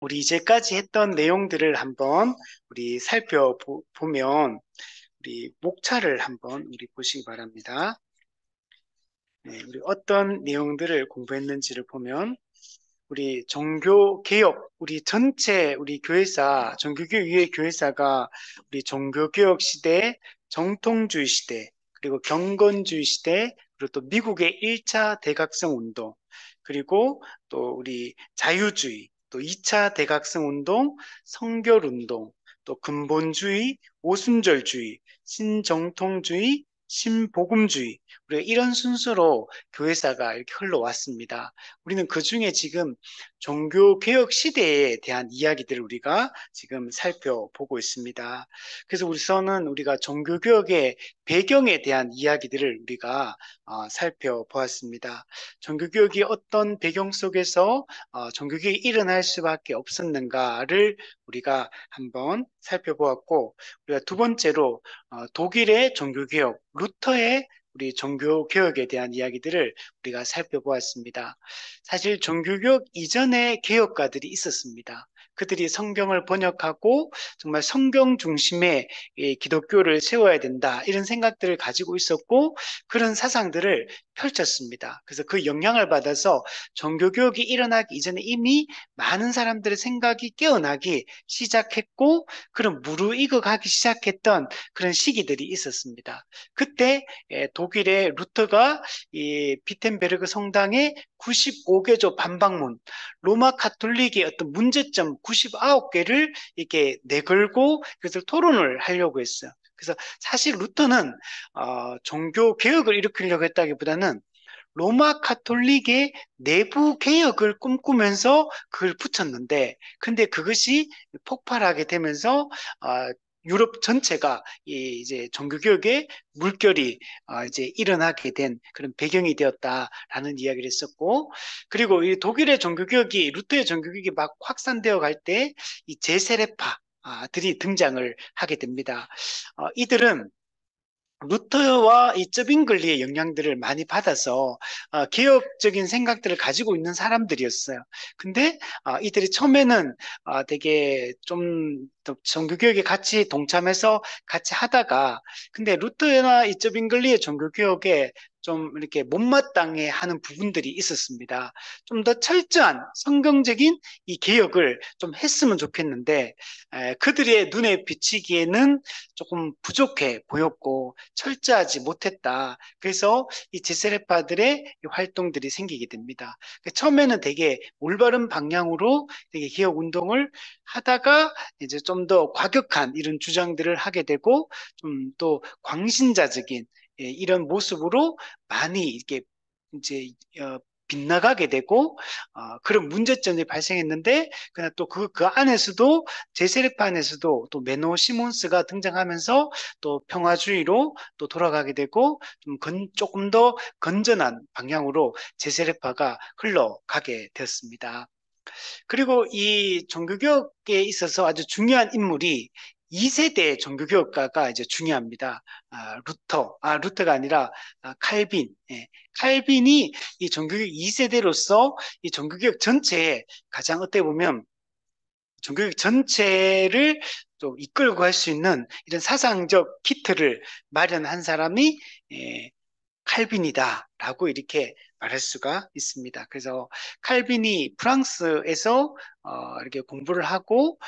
우리 이제까지 했던 내용들을 한번 우리 살펴보면 우리 목차를 한번 우리 보시기 바랍니다. 네, 우리 어떤 내용들을 공부했는지를 보면 우리 종교 개혁, 우리 전체 우리 교회사, 종교개혁 교회사가 우리 종교개혁 시대, 정통주의 시대, 그리고 경건주의 시대, 그리고 또 미국의 1차 대각성 운동, 그리고 또 우리 자유주의, 또 2차 대각성 운동, 성결 운동, 또 근본주의, 오순절주의, 신정통주의, 신복음주의, 우리가 이런 순서로 교회사가 이렇게 흘러왔습니다. 우리는 그 중에 지금 종교 개혁 시대에 대한 이야기들을 우리가 지금 살펴보고 있습니다. 그래서 우선은 우리가 종교 개혁의 배경에 대한 이야기들을 우리가 살펴보았습니다. 종교 개혁이 어떤 배경 속에서 종교 개혁이 일어날 수밖에 없었는가를 우리가 한번 살펴보았고, 우리가 두 번째로 독일의 종교 개혁, 루터의 우리 종교 개혁에 대한 이야기들을 우리가 살펴보았습니다. 사실 종교개혁 이전에 개혁가들이 있었습니다. 그들이 성경을 번역하고 정말 성경 중심의 이 기독교를 세워야 된다 이런 생각들을 가지고 있었고 그런 사상들을 펼쳤습니다. 그래서 그 영향을 받아서 종교개혁이 일어나기 이전에 이미 많은 사람들의 생각이 깨어나기 시작했고 그런 무르익어가기 시작했던 그런 시기들이 있었습니다. 그때 독일의 루터가 이 비텐베르그 성당에 95개조 반박문, 로마 카톨릭의 어떤 문제점 99개를 이렇게 내걸고 그래서 토론을 하려고 했어요. 그래서 사실 루터는 종교 개혁을 일으키려고 했다기보다는 로마 카톨릭의 내부 개혁을 꿈꾸면서 그걸 붙였는데, 근데 그것이 폭발하게 되면서 유럽 전체가 이제 종교개혁의 물결이 이제 일어나게 된 그런 배경이 되었다라는 이야기를 했었고, 그리고 이 독일의 종교개혁이 루터의 종교개혁이 막 확산되어 갈 때 이 제세례파들이 등장을 하게 됩니다. 이들은 루터와 이 쩌빙글리의 영향들을 많이 받아서 개혁적인 생각들을 가지고 있는 사람들이었어요. 근데 이들이 처음에는 되게 좀 종교개혁에 같이 동참해서 같이 하다가 근데 루터나 이 쩌빙글리의 종교개혁에 좀 이렇게 못마땅해 하는 부분들이 있었습니다. 좀 더 철저한 성경적인 이 개혁을 좀 했으면 좋겠는데 그들의 눈에 비치기에는 조금 부족해 보였고 철저하지 못했다. 그래서 이 제세례파들의 활동들이 생기게 됩니다. 처음에는 되게 올바른 방향으로 되게 개혁 운동을 하다가 이제 좀 더 과격한 이런 주장들을 하게 되고 좀 또 광신자적인 이런 모습으로 많이 이렇게 이제 빗나가게 되고 그런 문제점이 발생했는데 그냥 또 그 안에서도 제세례파 안에서도 또 메노 시몬스가 등장하면서 또 평화주의로 또 돌아가게 되고 조금 더 건전한 방향으로 제세례파가 흘러가게 되었습니다. 그리고 이 종교개혁에 있어서 아주 중요한 인물이 2세대 종교개혁가가 이제 중요합니다. 루터가 아니라 칼빈. 예. 칼빈이 이 종교개혁 2세대로서 이 종교개혁 전체에 가장 어떻게 보면 종교개혁 전체를 좀 이끌고 할 수 있는 이런 사상적 키트를 마련한 사람이 칼빈이다라고 이렇게 말할 수가 있습니다. 그래서 칼빈이 프랑스에서 이렇게 공부를 하고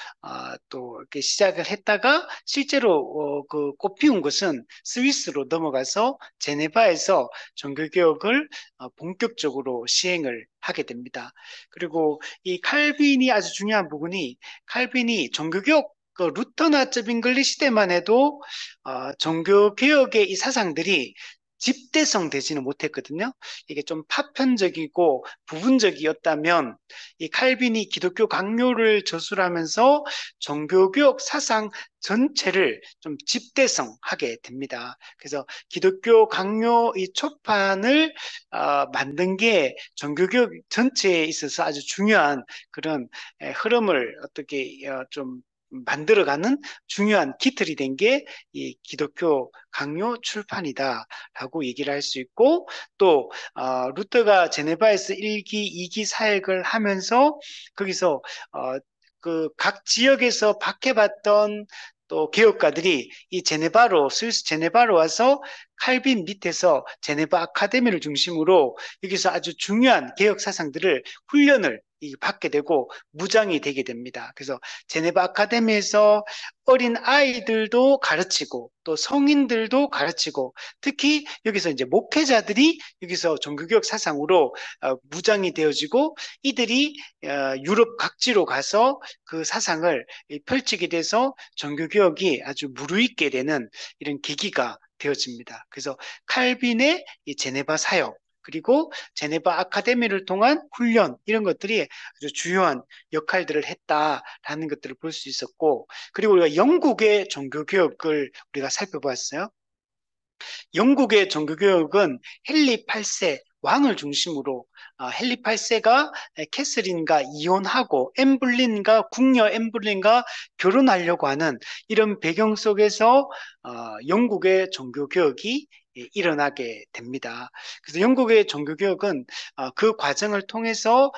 또 이렇게 시작을 했다가 실제로 그 꽃피운 것은 스위스로 넘어가서 제네바에서 종교개혁을 본격적으로 시행을 하게 됩니다. 그리고 이 칼빈이 아주 중요한 부분이 칼빈이 종교개혁 그 루터나 쩌빙글리 시대만 해도 종교개혁의 이 사상들이 집대성 되지는 못했거든요. 이게 좀 파편적이고 부분적이었다면 이 칼빈이 기독교 강요를 저술하면서 종교개혁 사상 전체를 좀 집대성하게 됩니다. 그래서 기독교 강요 이 초판을 만든 게 종교개혁 전체에 있어서 아주 중요한 그런 흐름을 어떻게 좀 만들어가는 중요한 기틀이 된 게 이 기독교 강요 출판이다라고 얘기를 할 수 있고 또 루터가 제네바에서 1기, 2기 사역을 하면서 거기서 그 각 지역에서 박해받던 또 개혁가들이 이 제네바로, 스위스 제네바로 와서 칼빈 밑에서 제네바 아카데미를 중심으로 여기서 아주 중요한 개혁 사상들을 훈련을 받게 되고 무장이 되게 됩니다. 그래서 제네바 아카데미에서 어린 아이들도 가르치고 또 성인들도 가르치고 특히 여기서 이제 목회자들이 여기서 종교개혁 사상으로 무장이 되어지고 이들이 유럽 각지로 가서 그 사상을 펼치게 돼서 종교개혁이 아주 무르익게 되는 이런 계기가 되어집니다. 그래서 칼빈의 이 제네바 사역 그리고 제네바 아카데미를 통한 훈련 이런 것들이 아주 주요한 역할들을 했다라는 것들을 볼 수 있었고 그리고 우리가 영국의 종교개혁을 우리가 살펴봤어요. 영국의 종교개혁은 헨리 8세 왕을 중심으로 헨리 8세가 캐서린과 이혼하고 엠블린과 궁녀 엠블린과 결혼하려고 하는 이런 배경 속에서 영국의 종교개혁이 일어나게 됩니다. 그래서 영국의 종교개혁은 그 과정을 통해서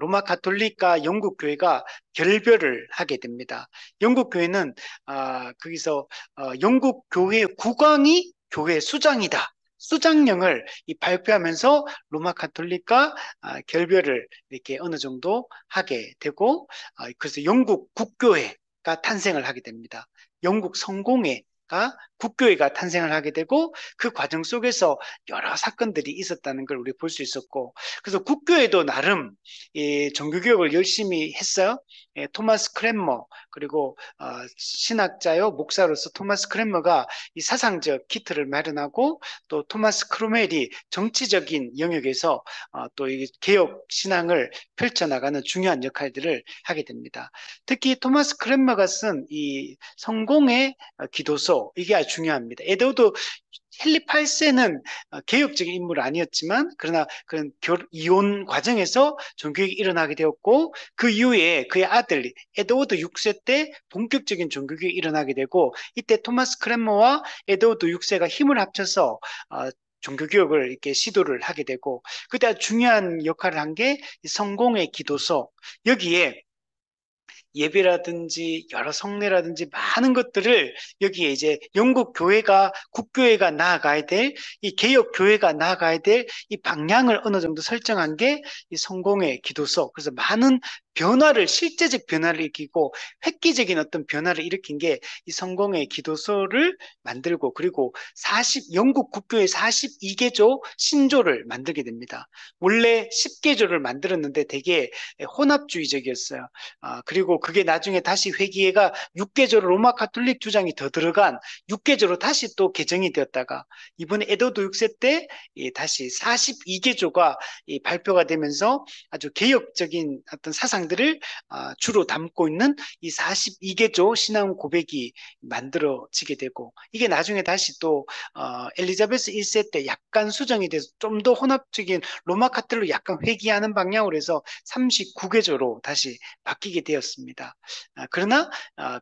로마 가톨릭과 영국 교회가 결별을 하게 됩니다. 영국 교회는 거기서 영국 교회 국왕이 교회 수장이다. 수장령을 발표하면서 로마 가톨릭과 결별을 이렇게 어느 정도 하게 되고 그래서 영국 국교회가 탄생을 하게 됩니다. 영국 성공회가 국교회가 탄생을 하게 되고 그 과정 속에서 여러 사건들이 있었다는 걸 우리 볼 수 있었고 그래서 국교회도 나름 종교개혁을 열심히 했어요. 토마스 크랜머 그리고 신학자요 목사로서 토마스 크랜머가 이 사상적 기틀을 마련하고 또 토마스 크로멜이 정치적인 영역에서 또 이 개혁 신앙을 펼쳐나가는 중요한 역할들을 하게 됩니다. 특히 토마스 크랜머가 쓴 이 성공의 기도서 이게 아주 중요합니다. 에드워드 헨리 8세는 개혁적인 인물은 아니었지만 그러나 그런 이혼 과정에서 종교개혁이 일어나게 되었고 그 이후에 그의 아들 에드워드 6세 때 본격적인 종교개혁이 일어나게 되고 이때 토마스 크랜머와 에드워드 6세가 힘을 합쳐서 종교개혁을 이렇게 시도를 하게 되고 그때 아주 중요한 역할을 한 게 성공의 기도서 여기에 예배라든지 여러 성례라든지 많은 것들을 여기에 이제 영국 교회가 국교회가 나아가야 될 이 개혁 교회가 나아가야 될 이 방향을 어느 정도 설정한 게 이 성공의 기도서. 그래서 많은 변화를 실제적 변화를 일으키고 획기적인 어떤 변화를 일으킨 게 이 성공의 기도서를 만들고 그리고 영국 국교의 42개조 신조를 만들게 됩니다. 원래 10개조를 만들었는데 되게 혼합주의적이었어요. 그리고 그게 나중에 다시 회기회가 6개조로 로마 가톨릭 주장이 더 들어간 6개조로 다시 또 개정이 되었다가 이번에 에드워드 6세 때 다시 42개조가 발표가 되면서 아주 개혁적인 어떤 사상들을 주로 담고 있는 이 42개조 신앙 고백이 만들어지게 되고 이게 나중에 다시 또 엘리자베스 1세 때 약간 수정이 돼서 좀 더 혼합적인 로마 가톨릭 약간 회귀하는 방향으로 해서 39개조로 다시 바뀌게 되었습니다. 그러나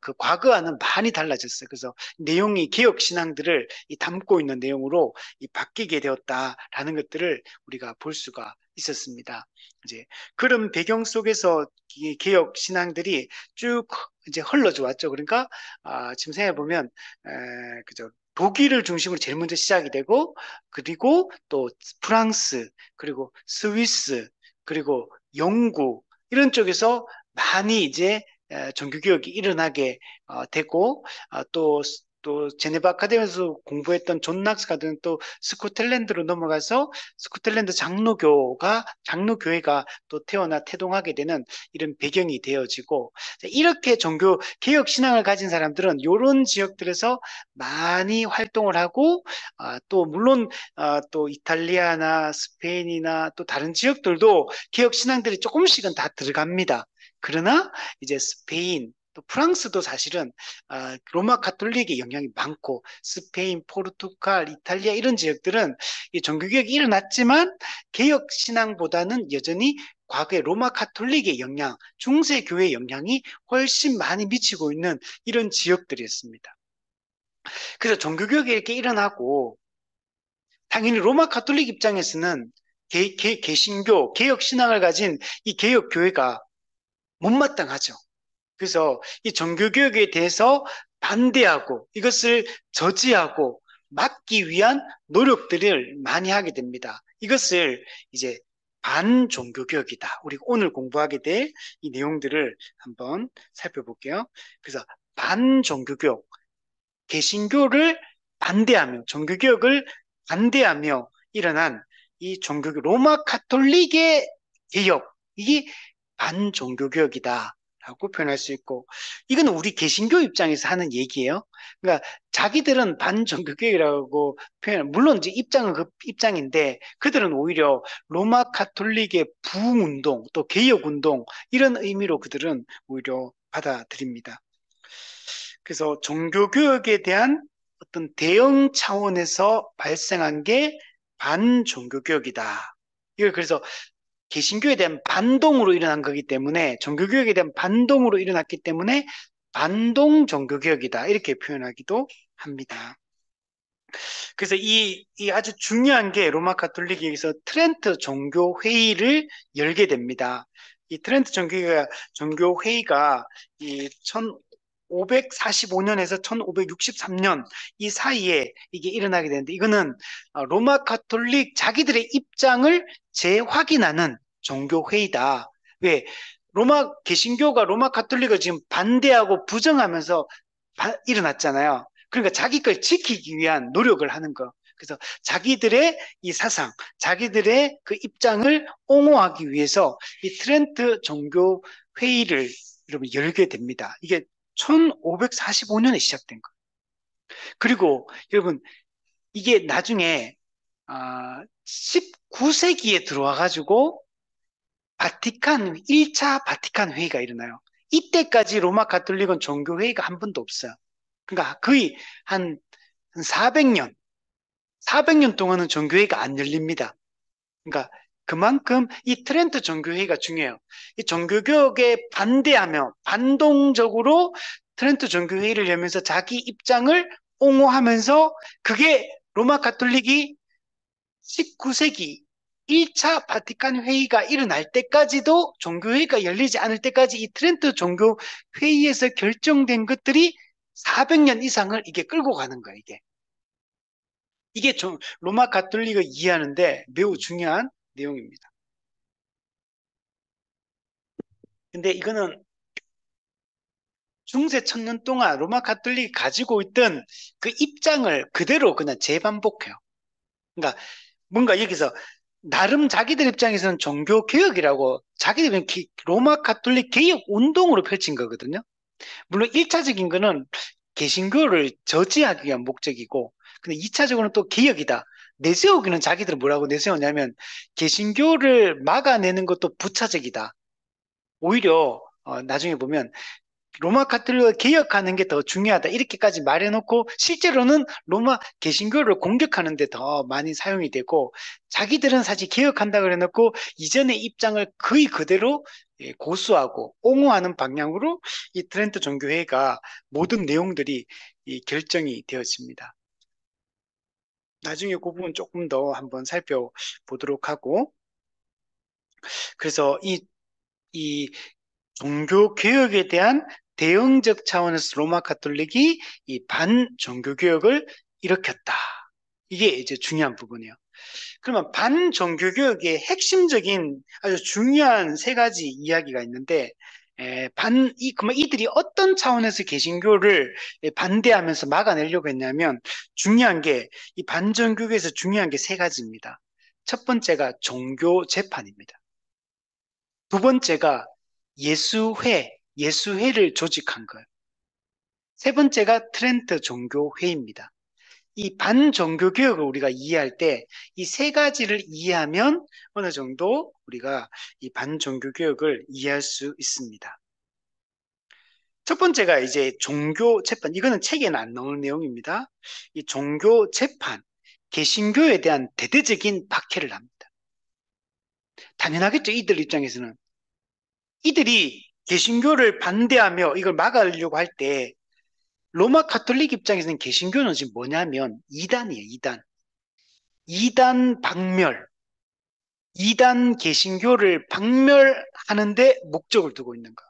그 과거와는 많이 달라졌어요. 그래서 내용이 개혁 신앙들을 담고 있는 내용으로 바뀌게 되었다라는 것들을 우리가 볼 수가 있었습니다. 이제 그런 배경 속에서 이 개혁 신앙들이 쭉 이제 흘러져 왔죠. 그러니까 지금 생각해 보면 그죠. 독일을 중심으로 제일 먼저 시작이 되고 그리고 또 프랑스 그리고 스위스 그리고 영국 이런 쪽에서 많이 이제 종교개혁이 일어나게 되고 또 제네바 아카데미에서 공부했던 존 낙스 같은 또 스코틀랜드로 넘어가서 스코틀랜드 장로교회가 또 태동하게 되는 이런 배경이 되어지고 이렇게 종교 개혁 신앙을 가진 사람들은 이런 지역들에서 많이 활동을 하고 또 물론 또 이탈리아나 스페인이나 또 다른 지역들도 개혁 신앙들이 조금씩은 다 들어갑니다. 그러나 이제 스페인 또 프랑스도 사실은 로마 가톨릭의 영향이 많고 스페인, 포르투갈, 이탈리아 이런 지역들은 이 종교개혁이 일어났지만 개혁 신앙보다는 여전히 과거의 로마 가톨릭의 영향, 중세교회의 영향이 훨씬 많이 미치고 있는 이런 지역들이었습니다. 그래서 종교개혁이 이렇게 일어나고 당연히 로마 가톨릭 입장에서는 개신교, 개혁 신앙을 가진 이 개혁 교회가 못마땅하죠. 그래서 이 종교개혁에 대해서 반대하고 이것을 저지하고 막기 위한 노력들을 많이 하게 됩니다. 이것을 이제 반종교개혁이다. 우리가 오늘 공부하게 될 이 내용들을 한번 살펴볼게요. 그래서 반종교개혁, 개신교를 반대하며 종교개혁을 반대하며 일어난 이 종교개혁, 로마 카톨릭의 개혁, 이게 반종교개혁이다 라고 표현할 수 있고, 이건 우리 개신교 입장에서 하는 얘기예요. 그러니까 자기들은 반종교개혁이라고 표현, 물론 이제 입장은 그 입장인데 그들은 오히려 로마 카톨릭의 부흥운동 또 개혁운동 이런 의미로 그들은 오히려 받아들입니다. 그래서 종교개혁에 대한 어떤 대응 차원에서 발생한 게 반종교개혁이다. 이걸 그래서 개신교에 대한 반동으로 일어난 거기 때문에, 종교개혁에 대한 반동으로 일어났기 때문에 반동 종교개혁이다. 이렇게 표현하기도 합니다. 그래서 이 아주 중요한 게 로마 가톨릭에서 트렌트 종교회의를 열게 됩니다. 이 트렌트 종교회의가 이 1545년에서 1563년 이 사이에 이게 일어나게 되는데, 이거는 로마 가톨릭 자기들의 입장을 재확인하는 종교회의다. 왜? 로마 개신교가 로마 가톨릭을 지금 반대하고 부정하면서 일어났잖아요. 그러니까 자기 걸 지키기 위한 노력을 하는 거. 그래서 자기들의 이 사상, 자기들의 그 입장을 옹호하기 위해서 이 트렌트 종교 회의를 여러분 열게 됩니다. 이게 1545년에 시작된 거예요. 그리고 여러분 이게 나중에 19세기에 들어와 가지고 바티칸 1차 바티칸 회의가 일어나요. 이때까지 로마 가톨릭은 종교 회의가 한 번도 없어요. 그러니까 거의 한 400년, 400년 동안은 종교회의가 안 열립니다. 그러니까 그만큼 이 트렌트 종교회의가 중요해요. 이 종교개혁에 반대하며 반동적으로 트렌트 종교회의를 열면서 자기 입장을 옹호하면서, 그게 로마 가톨릭이 19세기 1차 바티칸 회의가 일어날 때까지도, 종교회의가 열리지 않을 때까지 이 트렌트 종교회의에서 결정된 것들이 400년 이상을 이게 끌고 가는 거예요, 이게. 이게 좀 로마 가톨릭을 이해하는데 매우 중요한 내용입니다. 근데 이거는 중세 천년 동안 로마 가톨릭이 가지고 있던 그 입장을 그대로 그냥 재반복해요. 그러니까 뭔가 여기서 나름 자기들 입장에서는 종교 개혁이라고, 자기들은 로마 가톨릭 개혁 운동으로 펼친 거거든요. 물론 1차적인 거는 개신교를 저지하기 위한 목적이고, 근데 2차적으로는 또 개혁이다. 내세우기는 자기들은 뭐라고 내세우냐면 개신교를 막아내는 것도 부차적이다. 오히려 나중에 보면 로마 카톨릭을 개혁하는 게 더 중요하다. 이렇게까지 말해놓고 실제로는 로마 개신교를 공격하는 데 더 많이 사용이 되고, 자기들은 사실 개혁한다 그래놓고 이전의 입장을 거의 그대로 고수하고 옹호하는 방향으로 이 트렌트 종교회의가 모든 내용들이 결정이 되었습니다. 나중에 그 부분 조금 더 한번 살펴보도록 하고, 그래서 이 종교 개혁에 대한 대응적 차원에서 로마 가톨릭이 이 반종교 개혁을 일으켰다. 이게 이제 중요한 부분이에요. 그러면 반종교 개혁의 핵심적인 아주 중요한 세 가지 이야기가 있는데, 그러면 이들이 어떤 차원에서 개신교를 반대하면서 막아내려고 했냐면, 중요한 게, 이 반종교계에서 중요한 게 세 가지입니다. 첫 번째가 종교 재판입니다. 두 번째가 예수회를 조직한 거예요. 세 번째가 트렌트 종교회의입니다. 이 반종교개혁을 우리가 이해할 때 이 세 가지를 이해하면 어느 정도 우리가 이 반종교개혁을 이해할 수 있습니다. 첫 번째가 이제 종교 재판. 이거는 책에는 안 나오는 내용입니다. 이 종교 재판, 개신교에 대한 대대적인 박해를 합니다. 당연하겠죠. 이들 입장에서는. 이들이 개신교를 반대하며 이걸 막으려고 할 때, 로마 카톨릭 입장에서는 개신교는 지금 뭐냐면 이단이에요, 이단. 이단 박멸, 이단 개신교를 박멸하는데 목적을 두고 있는 거.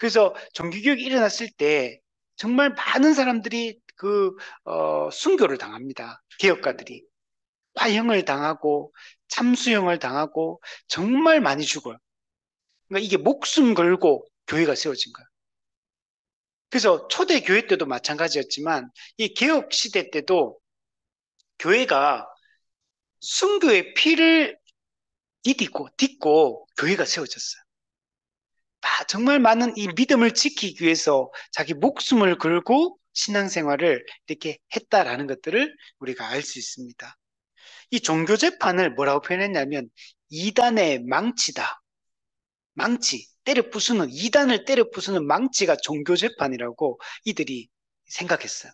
그래서 종교개혁이 일어났을 때 정말 많은 사람들이 순교를 당합니다. 개혁가들이. 화형을 당하고 참수형을 당하고 정말 많이 죽어요. 그러니까 이게 목숨 걸고 교회가 세워진 거예요. 그래서 초대 교회 때도 마찬가지였지만 이 개혁 시대 때도 교회가 순교의 피를 딛고 교회가 세워졌어요. 정말 많은 이 믿음을 지키기 위해서 자기 목숨을 걸고 신앙생활을 이렇게 했다라는 것들을 우리가 알 수 있습니다. 이 종교 재판을 뭐라고 표현했냐면 이단의 망치다. 망치, 이단을 때려 부수는 망치가 종교 재판이라고 이들이 생각했어요.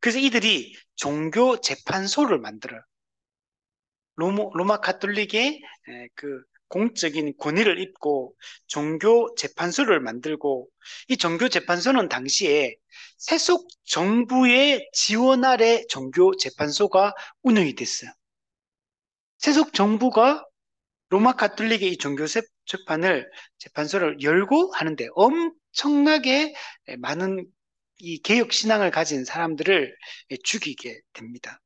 그래서 이들이 종교 재판소를 만들어요. 로마 가톨릭의 그 공적인 권위를 잇고 종교 재판소를 만들고, 이 종교 재판소는 당시에 세속 정부의 지원 아래 종교 재판소가 운영이 됐어요. 세속 정부가 로마 가톨릭의 이 종교 재판소를 열고 하는데 엄청나게 많은 이 개혁 신앙을 가진 사람들을 죽이게 됩니다.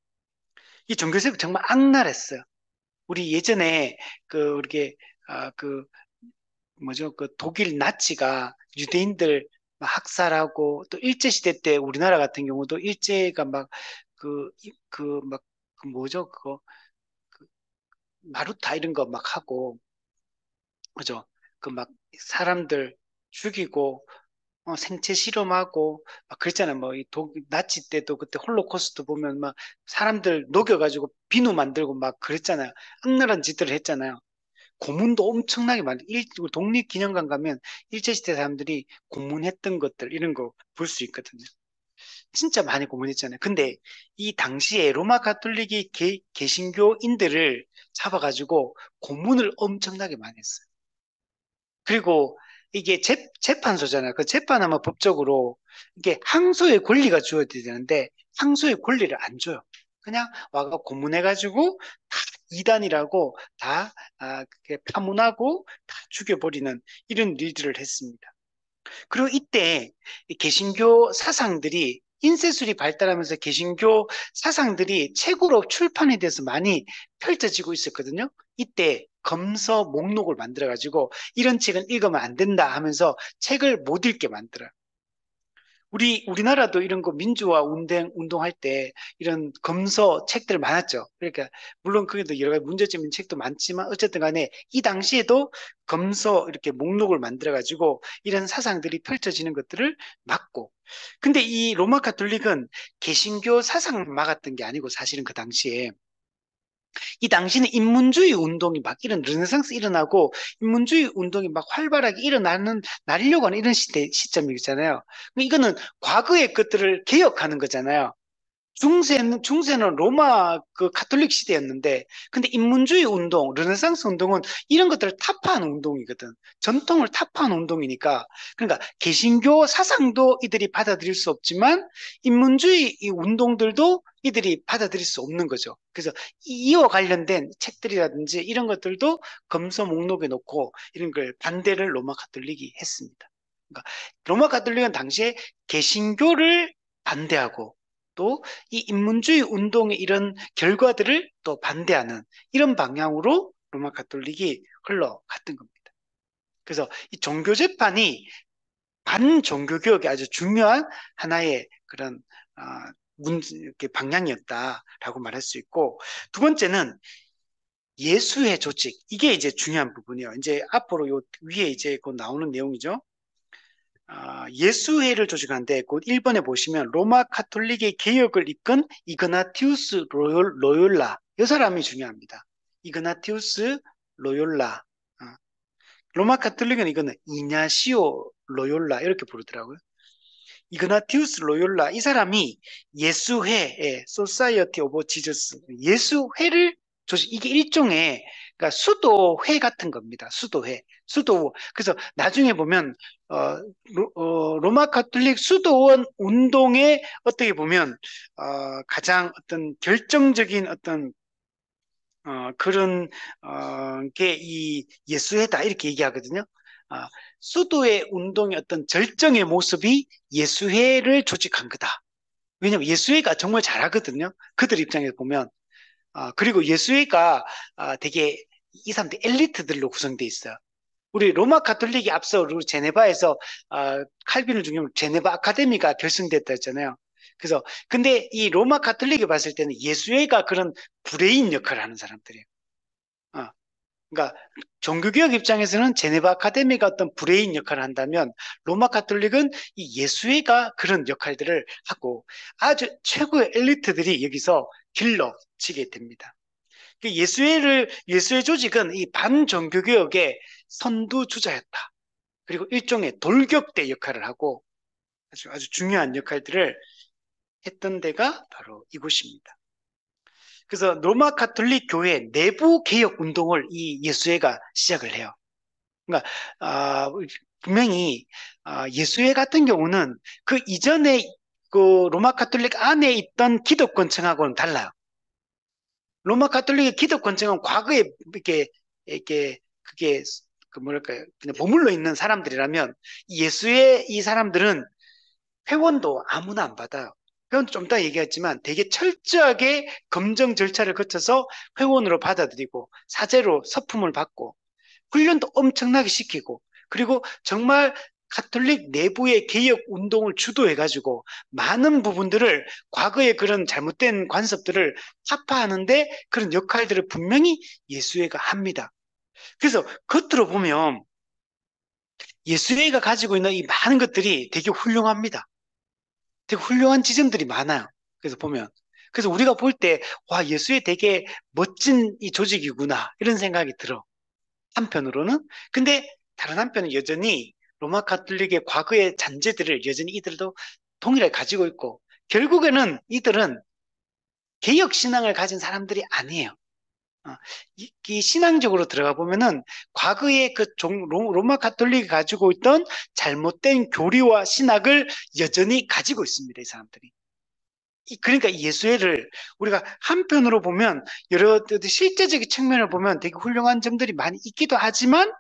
이 종교세력 정말 악랄했어요. 우리 예전에 이렇게 그 뭐죠, 그 독일 나치가 유대인들 막 학살하고, 또 일제시대 때 우리나라 같은 경우도 일제가 막 그 뭐죠, 그 마루타 이런 거 막 하고, 그죠? 그 막 사람들 죽이고 생체 실험하고 막 그랬잖아요. 뭐 이 나치 때도 그때 홀로코스트 보면 막 사람들 녹여가지고 비누 만들고 막 그랬잖아요. 악랄한 짓들을 했잖아요. 고문도 엄청나게 독립기념관 가면 일제시대 사람들이 고문했던 것들 이런 거 볼 수 있거든요. 진짜 많이 고문했잖아요. 근데 이 당시에 로마 가톨릭이 개신교인들을 잡아가지고 고문을 엄청나게 많이 했어요. 그리고 이게 재판소잖아요. 그 재판하면 법적으로 이게 항소의 권리가 주어야 되는데 항소의 권리를 안 줘요. 그냥 와가 고문해가지고 다 이단이라고 다 그렇게 파문하고 다 죽여버리는 이런 일들을 했습니다. 그리고 이때 이 개신교 사상들이 인쇄술이 발달하면서 개신교 사상들이 책으로 출판이 돼서 많이 펼쳐지고 있었거든요. 이때 검서 목록을 만들어가지고 이런 책은 읽으면 안 된다 하면서 책을 못 읽게 만들어요. 우리나라도 이런 거 민주화 운동할 때 이런 검서 책들 많았죠. 그러니까, 물론 그게도 여러 가지 문제점 있는 책도 많지만 어쨌든 간에 이 당시에도 검서 이렇게 목록을 만들어가지고 이런 사상들이 펼쳐지는 것들을 막고. 근데 이 로마 가톨릭은 개신교 사상을 막았던 게 아니고 사실은 그 당시에 이 당시는 인문주의 운동이 막 르네상스 일어나고 인문주의 운동이 막 활발하게 날려고 하는 이런 시점이잖아요. 이거는 과거의 것들을 개혁하는 거잖아요. 중세는 로마 가톨릭 시대였는데, 근데 인문주의 운동, 르네상스 운동은 이런 것들을 타파하는 운동이거든. 전통을 타파하는 운동이니까. 그러니까 개신교 사상도 이들이 받아들일 수 없지만 인문주의 이 운동들도 이들이 받아들일 수 없는 거죠. 그래서 이와 관련된 책들이라든지 이런 것들도 검서 목록에 놓고 이런 걸 반대를 로마 가톨릭이 했습니다. 그러니까 로마 가톨릭은 당시에 개신교를 반대하고 또 이 인문주의 운동의 이런 결과들을 또 반대하는 이런 방향으로 로마 가톨릭이 흘러갔던 겁니다. 그래서 이 종교 재판이 반종교 개혁의 아주 중요한 하나의 그런 이렇게 방향이었다라고 말할 수 있고, 두 번째는 예수회 조직. 이게 이제 중요한 부분이에요. 이제 앞으로 요 위에 이제 곧 나오는 내용이죠. 예수회를 조직하는데 곧 1번에 보시면 로마 카톨릭의 개혁을 이끈 이그나티우스 로욜라, 이 사람이 중요합니다. 이그나티우스 로욜라. 로마 카톨릭은 이거는 이냐시오 로욜라 이렇게 부르더라고요. 이그나티우스 로욜라, 이 사람이 예수회, 소사이어티 오브 지저스, 예수회를 이게 일종의 그러니까 수도회 같은 겁니다. 수도. 그래서 나중에 보면 로마 카톨릭 수도원 운동의 어떻게 보면 가장 어떤 결정적인 어떤 그런 게 이 예수회다 이렇게 얘기하거든요. 수도의 운동의 어떤 절정의 모습이 예수회를 조직한 거다. 왜냐면 예수회가 정말 잘하거든요. 그들 입장에서 보면. 그리고 예수회가 되게 이 사람들 엘리트들로 구성되어 있어요. 우리 로마 가톨릭이 앞서 우리 제네바에서 칼빈을 중심으로 제네바 아카데미가 결성됐다 했잖아요. 그래서 근데 이 로마 가톨릭이 봤을 때는 예수회가 그런 브레인 역할을 하는 사람들이에요. 어, 그러니까 종교개혁 입장에서는 제네바 아카데미가 어떤 브레인 역할을 한다면 로마 가톨릭은 이 예수회가 그런 역할들을 하고 아주 최고의 엘리트들이 여기서 길러지게 됩니다. 예수회 조직은 이 반종교개혁의 선두주자였다. 그리고 일종의 돌격대 역할을 하고 아주 중요한 역할들을 했던 데가 바로 이곳입니다. 그래서 로마 가톨릭 교회 내부 개혁 운동을 이 예수회가 시작을 해요. 그러니까 분명히 예수회 같은 경우는 그 이전에 그 로마 가톨릭 안에 있던 기독권층하고는 달라요. 로마 가톨릭의 기독권층은 과거에 이렇게 그게 그 뭐랄까요 그냥 머물러 있는 사람들이라면 예수의 이 사람들은 회원도 아무나 안 받아요. 회원도 좀 이따 얘기했지만 되게 철저하게 검정 절차를 거쳐서 회원으로 받아들이고 사제로 서품을 받고 훈련도 엄청나게 시키고 그리고 정말 가톨릭 내부의 개혁 운동을 주도해가지고 많은 부분들을 과거의 그런 잘못된 관습들을 타파하는데 그런 역할들을 분명히 예수회가 합니다. 그래서 겉으로 보면 예수회가 가지고 있는 이 많은 것들이 되게 훌륭합니다. 되게 훌륭한 지점들이 많아요. 그래서 보면. 그래서 우리가 볼 때, 와, 예수회 되게 멋진 이 조직이구나. 이런 생각이 들어. 한편으로는. 근데 다른 한편은 여전히 로마 가톨릭의 과거의 잔재들을 여전히 이들도 동일하게 가지고 있고, 결국에는 이들은 개혁 신앙을 가진 사람들이 아니에요. 어, 이 신앙적으로 들어가 보면은 과거의 그 로마 가톨릭이 가지고 있던 잘못된 교리와 신학을 여전히 가지고 있습니다, 이 사람들이. 그러니까 이 예수회를 우리가 한편으로 보면 여러 실제적인 측면을 보면 되게 훌륭한 점들이 많이 있기도 하지만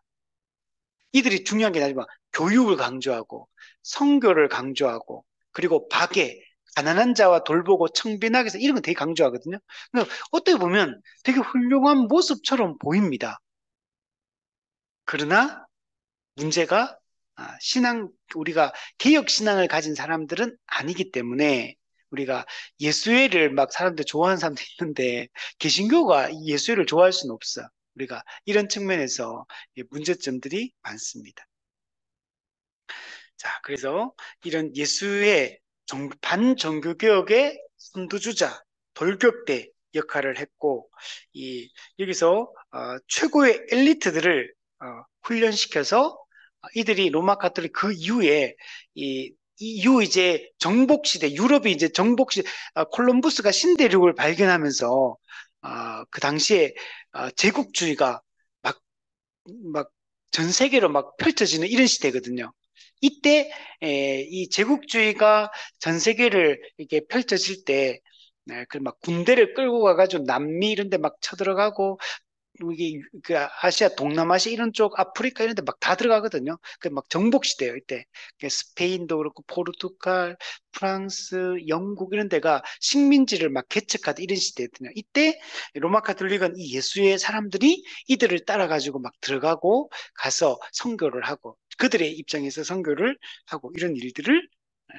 이들이 중요한 게 아니라 교육을 강조하고 성교를 강조하고 그리고 박애, 가난한 자와 돌보고 청빈하게 해서 이런 거 되게 강조하거든요. 그러니까 어떻게 보면 되게 훌륭한 모습처럼 보입니다. 그러나 문제가 우리가 개혁 신앙을 가진 사람들은 아니기 때문에 우리가 예수회를 막 사람들 좋아하는 사람도 있는데 개신교가 예수회를 좋아할 수는 없어. 우리가 이런 측면에서 문제점들이 많습니다. 자, 그래서 이런 예수의 반정교개혁의 선두주자, 돌격대 역할을 했고, 여기서 최고의 엘리트들을 훈련시켜서 이들이 로마 가톨릭 그 이후에 이 이후 이제 정복시대, 유럽이 이제 정복시대, 콜럼부스가 신대륙을 발견하면서 그 당시에 제국주의가 막 전 세계로 막 펼쳐지는 이런 시대거든요. 이때 이 제국주의가 전 세계를 이렇게 펼쳐질 때, 그막 군대를 끌고 가가지고 남미 이런 데 막 쳐들어가고 이게 그 아시아, 동남아시아 이런 쪽, 아프리카 이런 데 막 다 들어가거든요. 그 막 정복 시대예요, 이때. 스페인도 그렇고 포르투갈, 프랑스, 영국 이런 데가 식민지를 막 개척하던 이런 시대거든요. 이때 로마 카톨릭은 이 예수의 사람들이 이들을 따라 가지고 막 들어가고 가서 선교를 하고 그들의 입장에서 선교를 하고 이런 일들을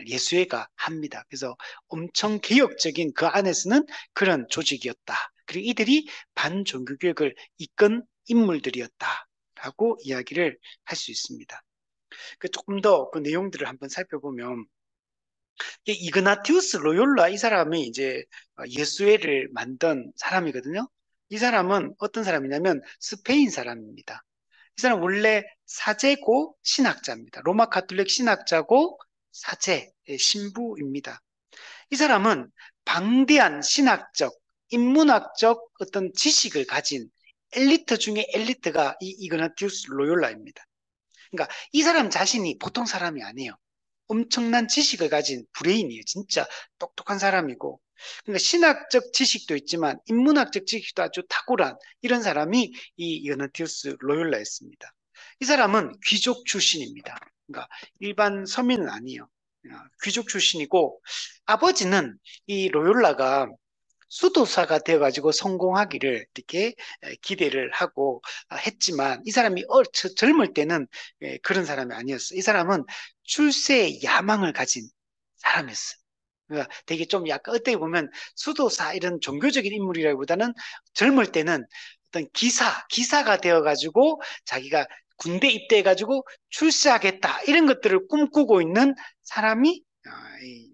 예수회가 합니다. 그래서 엄청 개혁적인 그 안에서는 그런 조직이었다. 그리고 이들이 반종교개혁을 이끈 인물들이었다라고 이야기를 할 수 있습니다. 조금 더 그 내용들을 한번 살펴보면 이그나티우스 로욜라 이 사람이 이제 예수회를 만든 사람이거든요. 이 사람은 어떤 사람이냐면 스페인 사람입니다. 이 사람 원래 사제고 신학자입니다. 로마 가톨릭 신학자고 사제, 신부입니다. 이 사람은 방대한 신학적, 인문학적 어떤 지식을 가진 엘리트 중에 엘리트가 이 이그나티우스 로욜라입니다. 그러니까 이 사람 자신이 보통 사람이 아니에요. 엄청난 지식을 가진 브레인이에요. 진짜 똑똑한 사람이고. 그러니까 신학적 지식도 있지만 인문학적 지식도 아주 탁월한 이런 사람이 이 이그나티우스 로욜라였습니다. 이 사람은 귀족 출신입니다. 그러니까 일반 서민은 아니에요. 귀족 출신이고 아버지는 이 로욜라가 수도사가 되어가지고 성공하기를 이렇게 기대를 하고 했지만 이 사람이 젊을 때는 그런 사람이 아니었어요. 이 사람은 출세의 야망을 가진 사람이었어요. 그러니까 되게 좀 약간 어떻게 보면 수도사 이런 종교적인 인물이라기보다는 젊을 때는 어떤 기사가 되어가지고 자기가 군대 입대해가지고 출세하겠다 이런 것들을 꿈꾸고 있는 사람이 이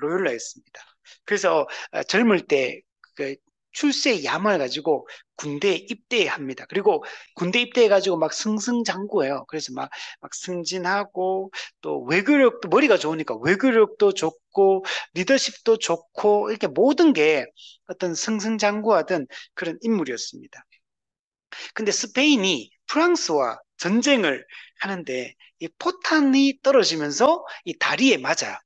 로욜라였습니다. 그래서 젊을 때 그 출세 야망을 가지고 군대에 입대합니다. 그리고 군대 입대해가지고 막 승승장구해요. 그래서 막 승진하고 또 외교력도 머리가 좋으니까 외교력도 좋고 리더십도 좋고 이렇게 모든 게 어떤 승승장구하던 그런 인물이었습니다. 근데 스페인이 프랑스와 전쟁을 하는데 이 포탄이 떨어지면서 이 다리에 맞아요.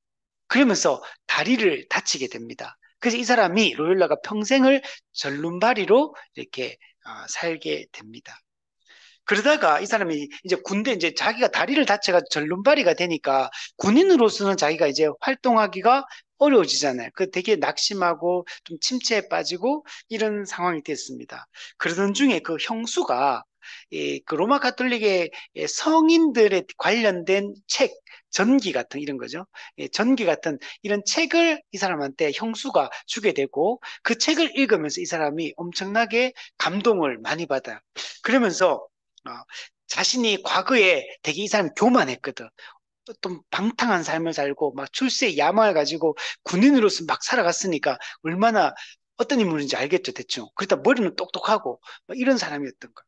그러면서 다리를 다치게 됩니다. 그래서 이 사람이 로욜라가 평생을 절름발이로 이렇게 살게 됩니다. 그러다가 이 사람이 이제 군대 이제 자기가 다리를 다쳐가지고 절름발이가 되니까 군인으로서는 자기가 이제 활동하기가 어려워지잖아요. 그 되게 낙심하고 좀 침체에 빠지고 이런 상황이 됐습니다. 그러던 중에 그 형수가 그 로마 가톨릭의 성인들에 관련된 책, 전기 같은 이런 거죠. 전기 같은 이런 책을 이 사람한테 형수가 주게 되고 그 책을 읽으면서 이 사람이 엄청나게 감동을 많이 받아요. 그러면서 어, 자신이 과거에 되게 이 사람이 교만했거든. 좀 방탕한 삶을 살고 막 출세의 야망을 가지고 군인으로서 막 살아갔으니까 얼마나 어떤 인물인지 알겠죠, 대충. 그러다 머리는 똑똑하고 막 이런 사람이었던 거야.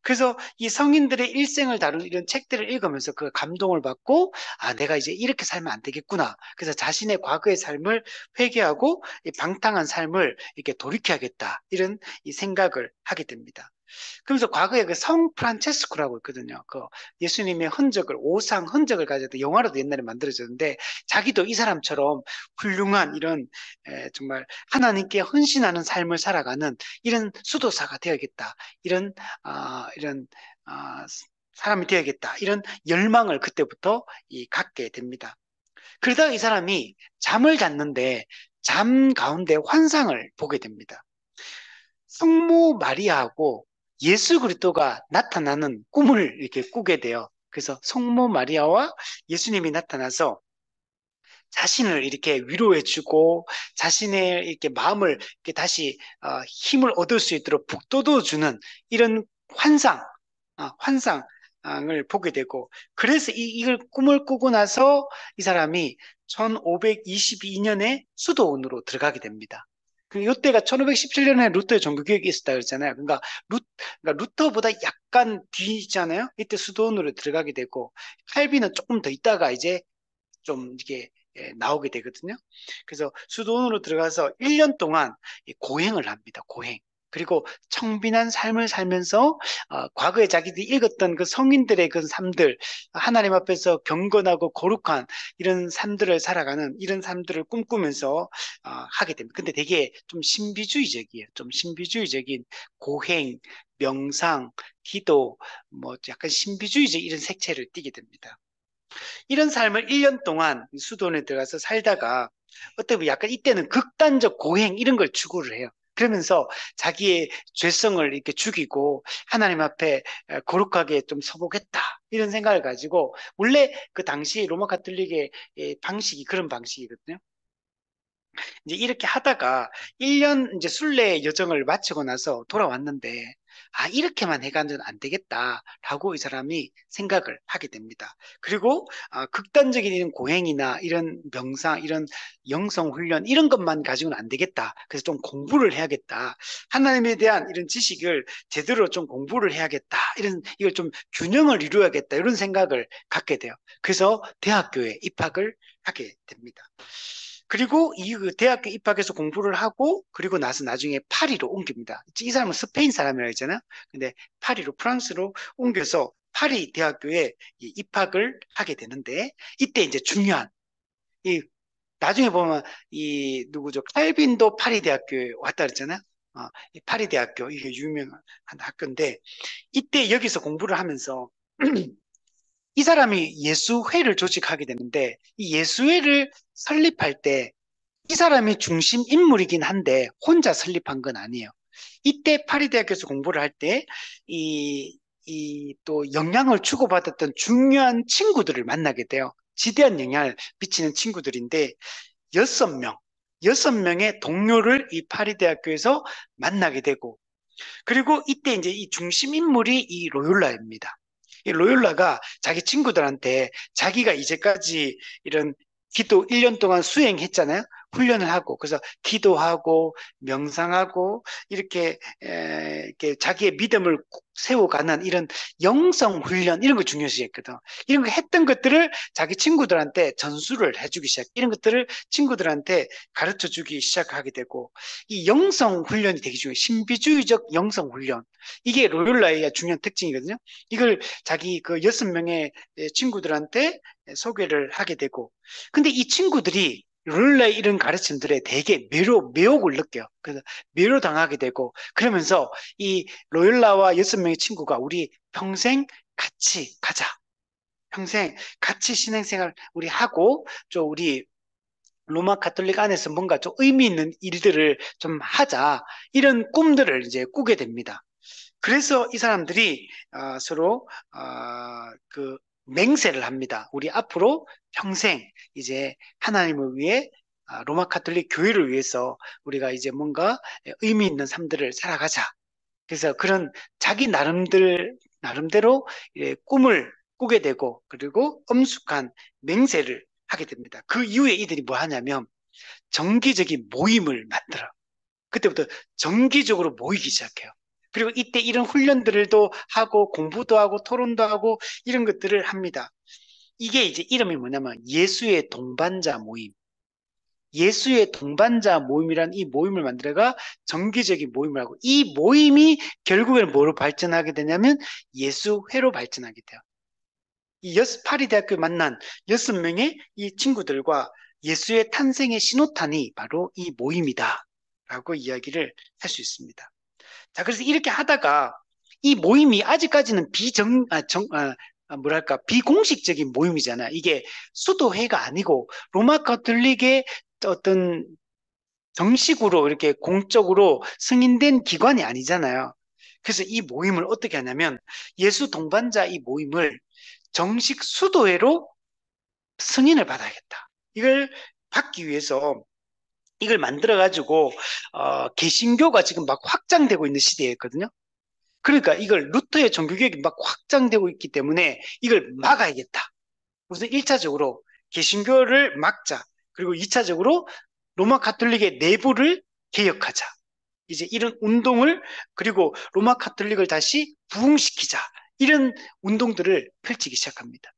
그래서 이 성인들의 일생을 다룬 이런 책들을 읽으면서 그 감동을 받고, 아, 내가 이제 이렇게 살면 안 되겠구나. 그래서 자신의 과거의 삶을 회개하고 이 방탕한 삶을 이렇게 돌이켜야겠다. 이런 이 생각을 하게 됩니다. 그러면서 과거에 그 성 프란체스코라고 있거든요. 그 예수님의 흔적을, 오상 흔적을 가졌던 영화로도 옛날에 만들어졌는데 자기도 이 사람처럼 훌륭한 이런 정말 하나님께 헌신하는 삶을 살아가는 이런 수도사가 되어야겠다. 이런 사람이 되어야겠다. 이런 열망을 그때부터 갖게 됩니다. 그러다가 이 사람이 잠을 잤는데 잠 가운데 환상을 보게 됩니다. 성모 마리아하고 예수 그리스도가 나타나는 꿈을 이렇게 꾸게 돼요. 그래서 성모 마리아와 예수님이 나타나서 자신을 이렇게 위로해주고 자신의 이렇게 마음을 이렇게 다시 힘을 얻을 수 있도록 북돋워주는 이런 환상을 보게 되고 그래서 이걸 꿈을 꾸고 나서 이 사람이 1522년에 수도원으로 들어가게 됩니다. 이때가 1517년에 루터의 종교개혁이 있었다 그랬잖아요. 그러니까 루터보다 약간 뒤잖아요. 이때 수도원으로 들어가게 되고 칼빈은 조금 더 있다가 이제 좀 이게 나오게 되거든요. 그래서 수도원으로 들어가서 1년 동안 고행을 합니다. 고행. 그리고 청빈한 삶을 살면서 과거에 자기들이 읽었던 그 성인들의 그 삶들, 하나님 앞에서 경건하고 거룩한 이런 삶들을 살아가는 이런 삶들을 꿈꾸면서 하게 됩니다. 근데 되게 좀 신비주의적이에요. 좀 신비주의적인 고행, 명상, 기도, 뭐 약간 신비주의적 이런 색채를 띠게 됩니다. 이런 삶을 1년 동안 수도원에 들어가서 살다가 어떻게 보면 약간 이때는 극단적 고행 이런 걸 추구를 해요. 그러면서 자기의 죄성을 이렇게 죽이고 하나님 앞에 거룩하게 좀 서보겠다 이런 생각을 가지고 원래 그 당시 로마 가톨릭의 방식이 그런 방식이거든요. 이제 이렇게 하다가 1년 이제 순례 여정을 마치고 나서 돌아왔는데, 아, 이렇게만 해가는 안 되겠다라고 이 사람이 생각을 하게 됩니다. 그리고 극단적인 이런 고행이나 이런 명상, 이런 영성 훈련 이런 것만 가지고는 안 되겠다. 그래서 좀 공부를 해야겠다. 하나님에 대한 이런 지식을 제대로 좀 공부를 해야겠다. 이걸 좀 균형을 이루어야겠다. 이런 생각을 갖게 돼요. 그래서 대학교에 입학을 하게 됩니다. 그리고 그 대학교 입학해서 공부를 하고 그리고 나서 나중에 파리로 옮깁니다. 이 사람은 스페인 사람이라고 했잖아요. 근데 파리로 프랑스로 옮겨서 파리 대학교에 입학을 하게 되는데 이때 이제 중요한 이 나중에 보면 이 누구죠? 칼빈도 파리 대학교에 왔다 그랬잖아요. 이 파리 대학교 이게 유명한 학교인데 이때 여기서 공부를 하면서 이 사람이 예수회를 조직하게 되는데 이 예수회를 설립할 때 이 사람이 중심 인물이긴 한데 혼자 설립한 건 아니에요. 이때 파리대학교에서 공부를 할 때 이 또 영향을 주고받았던 중요한 친구들을 만나게 돼요. 지대한 영향을 미치는 친구들인데 여섯 명, 여섯 명의 동료를 이 파리대학교에서 만나게 되고 그리고 이때 이제 이 중심 인물이 이 로욜라입니다. 이 로욜라가 자기 친구들한테 자기가 이제까지 이런 기도 1년 동안 수행했잖아요. 훈련을 하고 그래서 기도하고 명상하고 이렇게 자기의 믿음을 세워가는 이런 영성 훈련 이런 거 중요시했거든. 이런 거 했던 것들을 자기 친구들한테 전수를 해주기 시작. 이런 것들을 친구들한테 가르쳐 주기 시작하게 되고 이 영성 훈련이 되게 중요해요. 신비주의적 영성 훈련. 이게 로욜라의 중요한 특징이거든요. 이걸 자기 그 여섯 명의 친구들한테 소개를 하게 되고. 근데 이 친구들이 로욜라의 이런 가르침들에 되게 매혹을 느껴요. 그래서 매료당하게 되고, 그러면서 이 로욜라와 여섯 명의 친구가 우리 평생 같이 가자. 평생 같이 신앙생활 우리 하고, 좀 우리 로마 가톨릭 안에서 뭔가 좀 의미 있는 일들을 좀 하자. 이런 꿈들을 이제 꾸게 됩니다. 그래서 이 사람들이 서로 그 맹세를 합니다. 우리 앞으로 평생 이제 하나님을 위해 로마 가톨릭 교회를 위해서 우리가 이제 뭔가 의미 있는 삶들을 살아가자. 그래서 그런 자기 나름대로 꿈을 꾸게 되고 그리고 엄숙한 맹세를 하게 됩니다. 그 이후에 이들이 뭐 하냐면 정기적인 모임을 만들어. 그때부터 정기적으로 모이기 시작해요. 그리고 이때 이런 훈련들을 또 하고 공부도 하고 토론도 하고 이런 것들을 합니다. 이게 이제 이름이 뭐냐면 예수의 동반자 모임. 예수의 동반자 모임이란 이 모임을 만들어가 정기적인 모임을 하고 이 모임이 결국에는 뭐로 발전하게 되냐면 예수회로 발전하게 돼요. 이 파리 대학교에 만난 여섯 명의 이 친구들과 예수의 탄생의 신호탄이 바로 이 모임이다. 라고 이야기를 할 수 있습니다. 자, 그래서 이렇게 하다가 이 모임이 아직까지는 뭐랄까, 비공식적인 모임이잖아. 이게 수도회가 아니고 로마 가톨릭의 어떤 정식으로 이렇게 공적으로 승인된 기관이 아니잖아요. 그래서 이 모임을 어떻게 하냐면 예수 동반자 이 모임을 정식 수도회로 승인을 받아야겠다. 이걸 받기 위해서 이걸 만들어가지고 개신교가 지금 막 확장되고 있는 시대였거든요. 그러니까 이걸 루터의 종교개혁이 막 확장되고 있기 때문에 이걸 막아야겠다. 우선 1차적으로 개신교를 막자. 그리고 2차적으로 로마 가톨릭의 내부를 개혁하자. 이제 이런 운동을 그리고 로마 가톨릭을 다시 부흥시키자. 이런 운동들을 펼치기 시작합니다.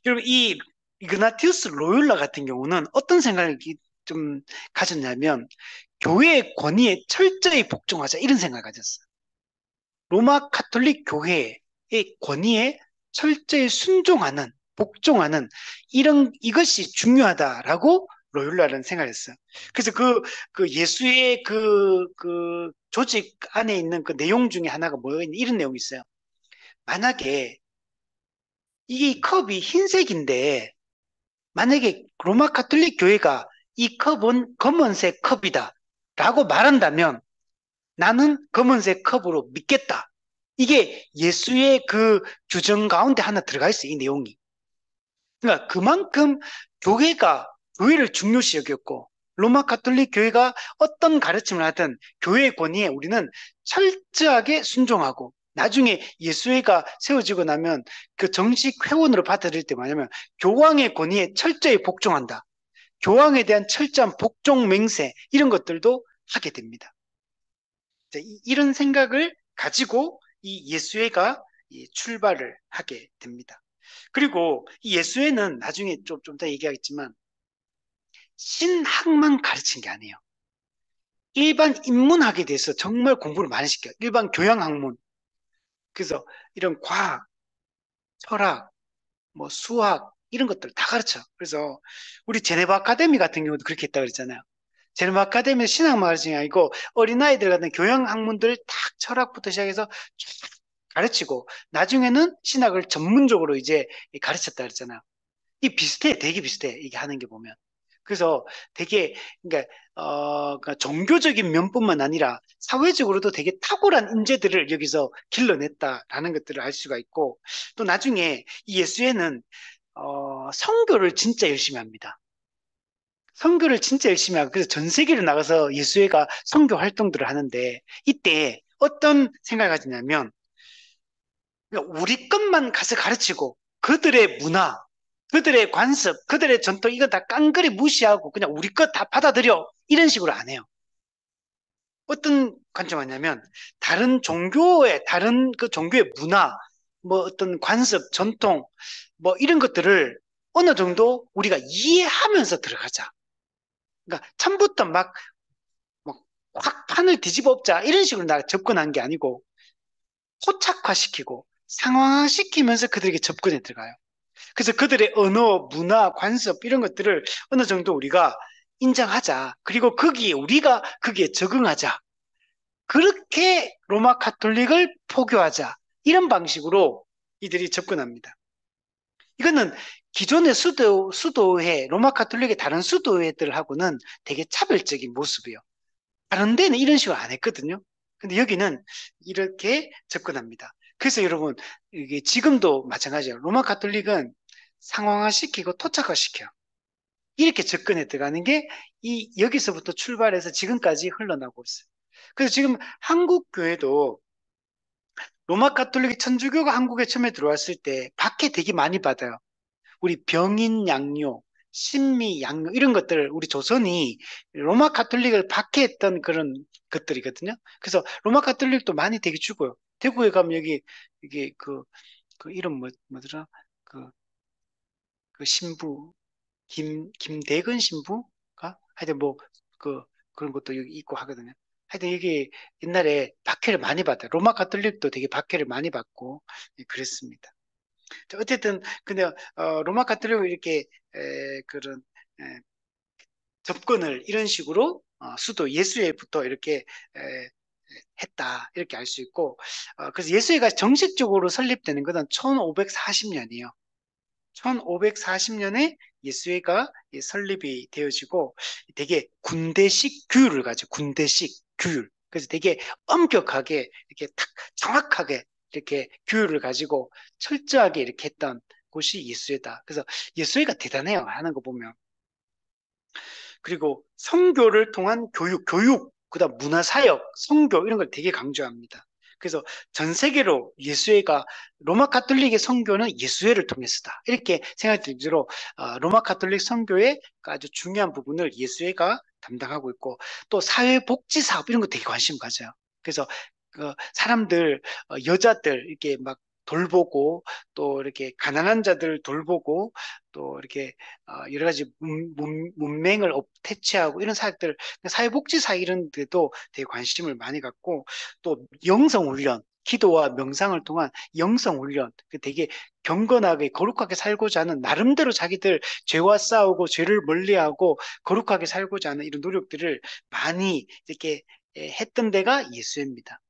여러분 이 이그나티우스 로욜라 같은 경우는 어떤 생각을 좀 가졌냐면 교회의 권위에 철저히 복종하자 이런 생각을 가졌어요. 로마 가톨릭 교회의 권위에 철저히 순종하는 복종하는 이것이 중요하다라고 로욜라는 생각했어요. 그래서 그 예수의 그 조직 안에 있는 그 내용 중에 하나가 뭐였냐 이런 내용이 있어요. 만약에 이 컵이 흰색인데 만약에 로마 가톨릭 교회가 이 컵은 검은색 컵이다 라고 말한다면 나는 검은색 컵으로 믿겠다. 이게 예수의 그 규정 가운데 하나 들어가 있어요, 이 내용이. 그러니까 그만큼 교회를 중요시 여겼고 로마 가톨릭 교회가 어떤 가르침을 하든 교회의 권위에 우리는 철저하게 순종하고 나중에 예수회가 세워지고 나면 그 정식 회원으로 받아들일 때 뭐냐면 교황의 권위에 철저히 복종한다. 교황에 대한 철저한 복종 맹세 이런 것들도 하게 됩니다. 이런 생각을 가지고 이 예수회가 출발을 하게 됩니다. 그리고 이 예수회는 나중에 좀 더 얘기하겠지만 신학만 가르친 게 아니에요. 일반 인문학에 대해서 정말 공부를 많이 시켜요. 일반 교양학문. 그래서 이런 과학, 철학, 뭐 수학 이런 것들 다 가르쳐. 그래서 우리 제네바 아카데미 같은 경우도 그렇게 했다 그랬잖아요. 제네바 아카데미 신학만 가르치는 게 아니고 어린아이들 같은 교양 학문들 딱 철학부터 시작해서 쭉 가르치고 나중에는 신학을 전문적으로 이제 가르쳤다 그랬잖아요. 이 비슷해, 되게 비슷해. 이게 하는 게 보면. 그래서 되게, 그러니까, 그러니까 종교적인 면뿐만 아니라 사회적으로도 되게 탁월한 인재들을 여기서 길러냈다라는 것들을 알 수가 있고, 또 나중에 이 예수회는, 선교를 진짜 열심히 합니다. 선교를 진짜 열심히 하고, 그래서 전 세계를 나가서 예수회가 선교 활동들을 하는데, 이때 어떤 생각을 가지냐면, 그러니까 우리 것만 가서 가르치고 그들의 문화, 그들의 관습, 그들의 전통 이거 다 깡그리 무시하고 그냥 우리 것 다 받아들여 이런 식으로 안 해요. 어떤 관점이냐면 다른 종교의 다른 그 종교의 문화, 뭐 어떤 관습, 전통 뭐 이런 것들을 어느 정도 우리가 이해하면서 들어가자. 그러니까 처음부터 막확 판을 뒤집어 엎자 이런 식으로 나 접근한 게 아니고 포착화시키고 상황화시키면서 그들에게 접근해 들어가요. 그래서 그들의 언어, 문화, 관습 이런 것들을 어느 정도 우리가 인정하자. 그리고 거기에 우리가 거기에 적응하자. 그렇게 로마 카톨릭을 포교하자. 이런 방식으로 이들이 접근합니다. 이거는 기존의 수도회, 로마 카톨릭의 다른 수도회들하고는 되게 차별적인 모습이에요. 다른 데는 이런 식으로 안 했거든요. 근데 여기는 이렇게 접근합니다. 그래서 여러분, 이게 지금도 마찬가지예요. 로마 카톨릭은 상황화시키고 토착화시켜요. 이렇게 접근해 들어가는 게 여기서부터 출발해서 지금까지 흘러나오고 있어요. 그래서 지금 한국 교회도 로마 카톨릭 천주교가 한국에 처음에 들어왔을 때 박해 되게 많이 받아요. 우리 병인 양요, 신미 양요 이런 것들 우리 조선이 로마 카톨릭을 박해했던 그런 것들이거든요. 그래서 로마 카톨릭도 많이 되게 죽어요. 대구에 가면 여기 이게 그 이름 뭐더라? 그, 그 신부 김대근 신부가 하여튼 뭐 그런 것도 여기 있고 하거든요. 하여튼 이게 옛날에 박해를 많이 받아요. 로마 카톨릭도 되게 박해를 많이 받고 그랬습니다. 자, 어쨌든 근데 로마 카톨릭은 이렇게 그런 에, 접근을 이런 식으로 수도 예수회부터 이렇게 했다 이렇게 알 수 있고 그래서 예수회가 정식적으로 설립되는 것은 1540년이에요. 1540년에 예수회가 설립이 되어지고 되게 군대식 규율을 가지고 군대식 규율. 그래서 되게 엄격하게 이렇게 딱 정확하게 이렇게 규율을 가지고 철저하게 이렇게 했던 곳이 예수회다. 그래서 예수회가 대단해요. 하는 거 보면. 그리고 성교를 통한 교육, 그다음 문화사역, 성교 이런 걸 되게 강조합니다. 그래서 전 세계로 예수회가 로마 카톨릭의 성교는 예수회를 통해서다. 이렇게 생각이 들도록 로마 카톨릭 성교의 아주 중요한 부분을 예수회가 담당하고 있고 또 사회복지 사업 이런 거 되게 관심 가져요. 그래서 사람들 여자들 이렇게 막 돌보고 또 이렇게 가난한 자들 돌보고 또 이렇게 여러 가지 문맹을 퇴치하고 이런 사역들 사회복지사 이런 데도 되게 관심을 많이 갖고 또 영성훈련 기도와 명상을 통한 영성훈련 되게 경건하게 거룩하게 살고자 하는 나름대로 자기들 죄와 싸우고 죄를 멀리하고 거룩하게 살고자 하는 이런 노력들을 많이 이렇게 했던 데가 예수입니다.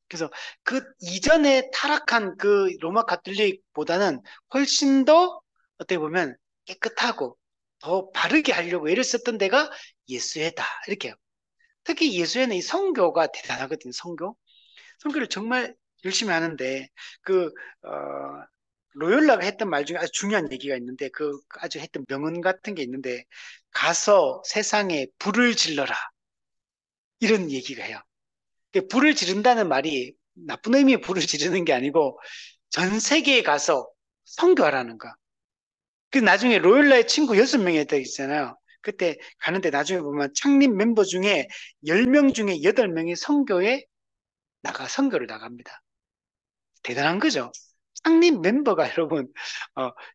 그래서 그 이전에 타락한 그 로마 가톨릭보다는 훨씬 더 어떻게 보면 깨끗하고 더 바르게 하려고 애를 썼던 데가 예수회다. 이렇게. 특히 예수회는 이 성교가 대단하거든요. 성교. 성교를 정말 열심히 하는데 그 로열라가 했던 말 중에 아주 중요한 얘기가 있는데 그 아주 했던 명언 같은 게 있는데 가서 세상에 불을 질러라. 이런 얘기가 해요. 불을 지른다는 말이 나쁜 의미의 불을 지르는 게 아니고 전 세계에 가서 선교하라는 거. 그 나중에 로열라의 친구 6명이 했다 있잖아요. 그때 가는데 나중에 보면 창립 멤버 중에 10명 중에 8명이 선교에 선교를 나갑니다. 대단한 거죠. 창립 멤버가 여러분,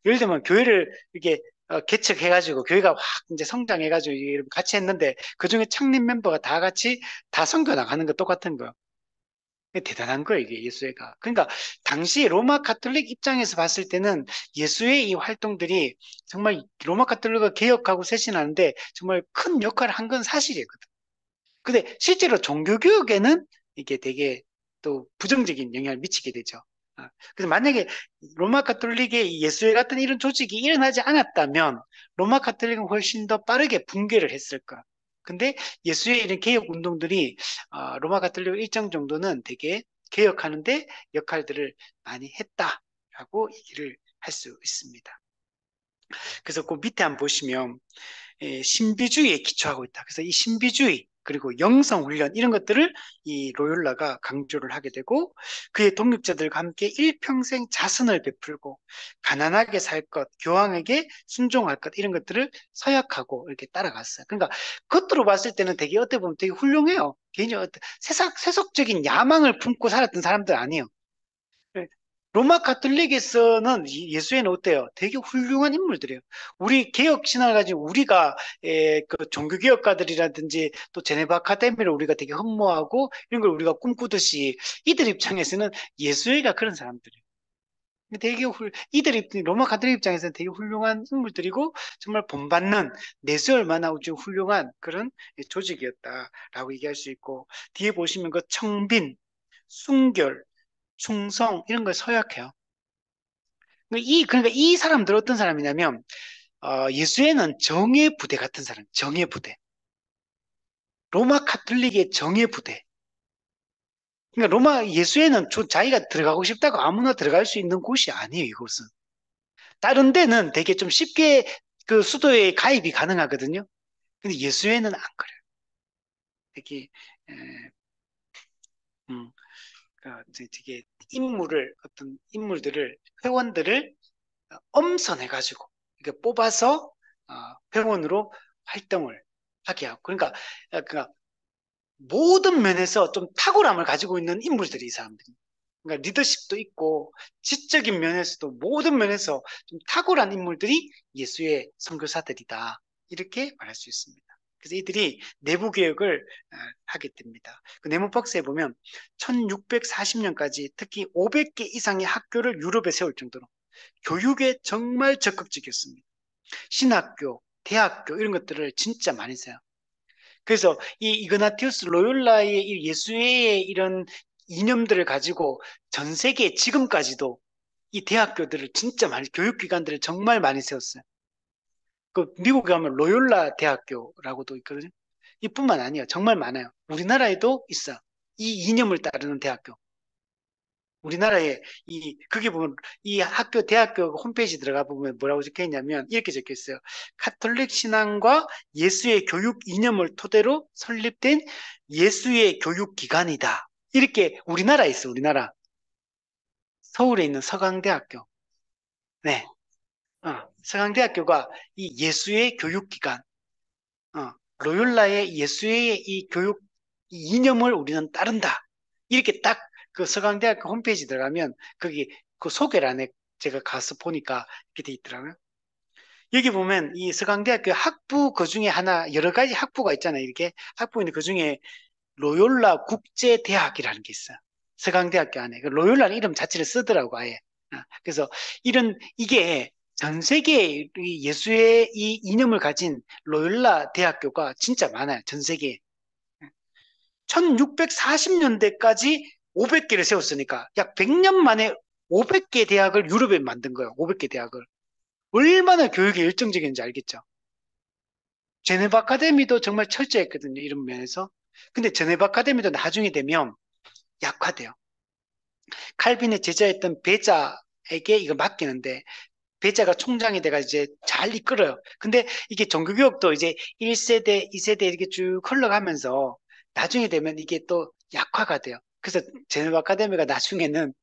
예를 들면 교회를 이렇게 개척해가지고 교회가 확 이제 성장해가지고 같이 했는데 그 중에 창립 멤버가 다 같이 다 선교 나가는 거 똑같은 거예요. 대단한 거예요, 이게 예수회가. 그러니까 당시 로마 카톨릭 입장에서 봤을 때는 예수의 이 활동들이 정말 로마 카톨릭을 개혁하고 쇄신하는데 정말 큰 역할을 한 건 사실이거든. 근데 실제로 종교개혁에는 이게 되게 또 부정적인 영향을 미치게 되죠. 그래서 만약에 로마 가톨릭의 예수회 같은 이런 조직이 일어나지 않았다면 로마 가톨릭은 훨씬 더 빠르게 붕괴를 했을 거야. 근데 예수회 이런 개혁 운동들이 로마 가톨릭 일정 정도는 되게 개혁하는데 역할들을 많이 했다라고 얘기를 할 수 있습니다. 그래서 그 밑에 한번 보시면 신비주의에 기초하고 있다. 그래서 이 신비주의 그리고 영성훈련 이런 것들을 이 로욜라가 강조를 하게 되고 그의 동역자들과 함께 일평생 자선을 베풀고 가난하게 살 것, 교황에게 순종할 것 이런 것들을 서약하고 이렇게 따라갔어요. 그러니까 겉으로 봤을 때는 되게 어떻게 보면 되게 훌륭해요. 괜히 세속적인 야망을 품고 살았던 사람들 아니에요. 네. 로마 가톨릭에서는 예수에는 어때요? 되게 훌륭한 인물들이에요. 우리 개혁 신학을 가지고 우리가 그 종교개혁가들이라든지 또 제네바 아카데미를 우리가 되게 흠모하고 이런 걸 우리가 꿈꾸듯이 이들 입장에서는 예수회가 그런 사람들이에요. 되게 로마 가톨릭 입장에서는 되게 훌륭한 인물들이고 정말 본받는 내세울 만한 아주 훌륭한 그런 조직이었다라고 얘기할 수 있고 뒤에 보시면 그 청빈, 순결, 충성 이런 걸 서약해요. 그러니까 이 사람들 어떤 사람이냐면 예수에는 정예 부대 같은 사람, 정예 부대. 로마 카톨릭의 정예 부대. 그러니까 로마 예수에는 자기가 들어가고 싶다고 아무나 들어갈 수 있는 곳이 아니에요, 이곳은. 다른 데는 되게 좀 쉽게 그 수도에 가입이 가능하거든요. 근데 예수에는 안 그래요. 되게 에, 음, 되게 어떤 인물들을 회원들을 엄선해가지고 이렇게 뽑아서 회원으로 활동을 하게 하고 그러니까 모든 면에서 좀 탁월함을 가지고 있는 인물들이 이 사람들이. 그러니까 리더십도 있고 지적인 면에서도 모든 면에서 좀 탁월한 인물들이 예수의 선교사들이다. 이렇게 말할 수 있습니다. 그래서 이들이 내부 개혁을 하게 됩니다. 그 네모박스에 보면 1640년까지 특히 500개 이상의 학교를 유럽에 세울 정도로 교육에 정말 적극적이었습니다. 신학교, 대학교 이런 것들을 진짜 많이 써요. 그래서 이 이그나티우스 로욜라의 이 예수회의 이런 이념들을 가지고 전 세계 지금까지도 이 대학교들을 진짜 많이 교육기관들을 정말 많이 세웠어요. 그 미국에 가면 로욜라 대학교라고도 있거든요. 이뿐만 아니에요. 정말 많아요. 우리나라에도 있어. 이 이념을 따르는 대학교. 우리나라에 그게 보면 이 학교, 대학교 홈페이지 들어가 보면 뭐라고 적혀 있냐면 이렇게 적혀 있어요. 카톨릭 신앙과 예수의 교육 이념을 토대로 설립된 예수의 교육 기관이다. 이렇게 우리나라에 있어, 우리나라. 서울에 있는 서강대학교. 네. 서강대학교가 이 예수의 교육 기관, 로욜라의 예수의 이 교육 이 이념을 우리는 따른다. 이렇게 딱 그 서강대학교 홈페이지 들어가면 거기 그 소개란에 제가 가서 보니까 이렇게 돼 있더라고요. 여기 보면 이 서강대학교 학부 그 중에 하나 여러 가지 학부가 있잖아요. 이렇게 학부 있는 그 중에 로욜라 국제대학이라는 게 있어요. 서강대학교 안에 그 로욜라는 이름 자체를 쓰더라고 아예. 그래서 이게 전 세계에 이 예수의 이 이념을 가진 로욜라 대학교가 진짜 많아요. 전 세계에. 1640년대까지 500개를 세웠으니까 약 100년 만에 500개 대학을 유럽에 만든 거예요. 500개 대학을. 얼마나 교육이 열정적인지 알겠죠? 제네바 아카데미도 정말 철저했거든요. 이런 면에서. 근데 제네바 아카데미도 나중에 되면 약화돼요. 칼빈의 제자였던 베자에게 이거 맡기는데 베자가 총장이 돼가 이제 잘 이끌어요. 근데 이게 종교개혁도 이제 1세대, 2세대 이렇게 쭉 흘러가면서 나중에 되면 이게 또 약화가 돼요. 그래서 제네바 아카데미가 나중에는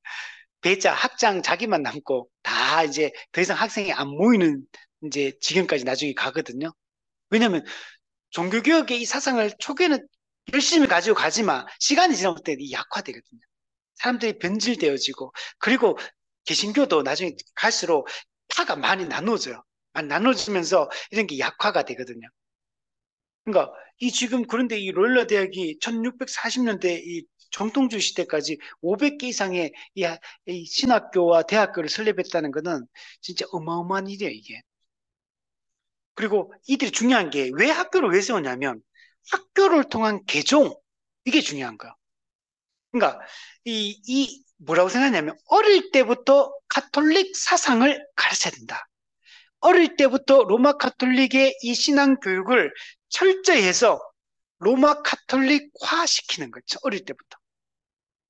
배자 학장 자기만 남고 다 이제 더 이상 학생이 안 모이는 이제 지경까지 나중에 가거든요. 왜냐면 종교개혁의 이 사상을 초기에는 열심히 가지고 가지만 시간이 지나면 이 약화되거든요. 사람들이 변질되어지고 그리고 개신교도 나중에 갈수록 파가 많이 나눠져요. 많이 나눠지면서 이런 게 약화가 되거든요. 그러니까 그런데 이 롤러 대학이 1640년대 이 정통주 시대까지 500개 이상의 이 신학교와 대학교를 설립했다는 것은 진짜 어마어마한 일이에요, 이게. 그리고 이들이 중요한 게 왜 학교를 왜 세웠냐면 학교를 통한 개종 이게 중요한 거야. 그러니까 뭐라고 생각하냐면 어릴 때부터 가톨릭 사상을 가르쳐야 된다. 어릴 때부터 로마 가톨릭의 이 신앙 교육을 철저히 해서 로마 가톨릭화 시키는 거죠. 어릴 때부터.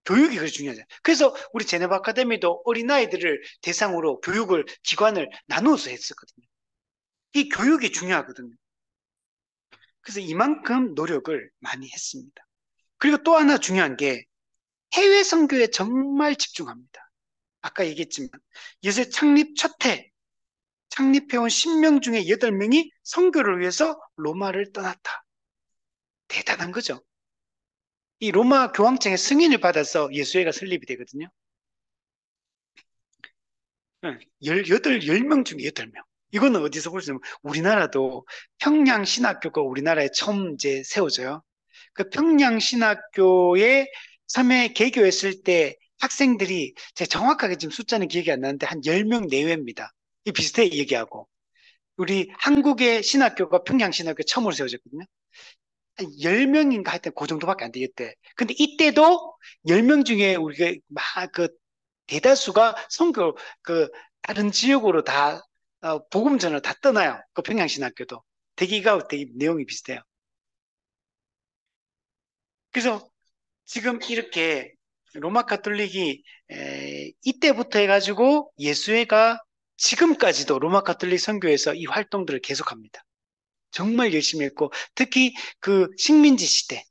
교육이 그렇게 중요하죠. 그래서 우리 제네바 아카데미도 어린아이들을 대상으로 교육을, 기관을 나누어서 했었거든요. 이 교육이 중요하거든요. 그래서 이만큼 노력을 많이 했습니다. 그리고 또 하나 중요한 게 해외 선교에 정말 집중합니다. 아까 얘기했지만 예수의 창립 첫 해 창립해온 10명 중에 8명이 선교를 위해서 로마를 떠났다. 대단한 거죠. 이 로마 교황청의 승인을 받아서 예수회가 설립이 되거든요. 10명 중에 8명. 이거는 어디서 볼 수 있냐면 우리나라도 평양신학교가 우리나라에 처음 이제 세워져요. 그 평양신학교에 처음에 개교했을 때 학생들이 제가 정확하게 지금 숫자는 기억이 안 나는데 한 10명 내외입니다. 이 비슷해 얘기하고. 우리 한국의 신학교가 평양신학교 처음으로 세워졌거든요. 한 10명인가 하여튼 그 정도밖에 안 되겠대. 근데 이때도 10명 중에 우리가 막 그 대다수가 선교 그 다른 지역으로 다 복음 전을 다 떠나요. 그 평양신학교도. 대기가 되게 내용이 비슷해요. 그래서 지금 이렇게 로마 가톨릭이 이때부터 해가지고 예수회가 지금까지도 로마 가톨릭 선교에서 이 활동들을 계속합니다. 정말 열심히 했고 특히 그 식민지 시대,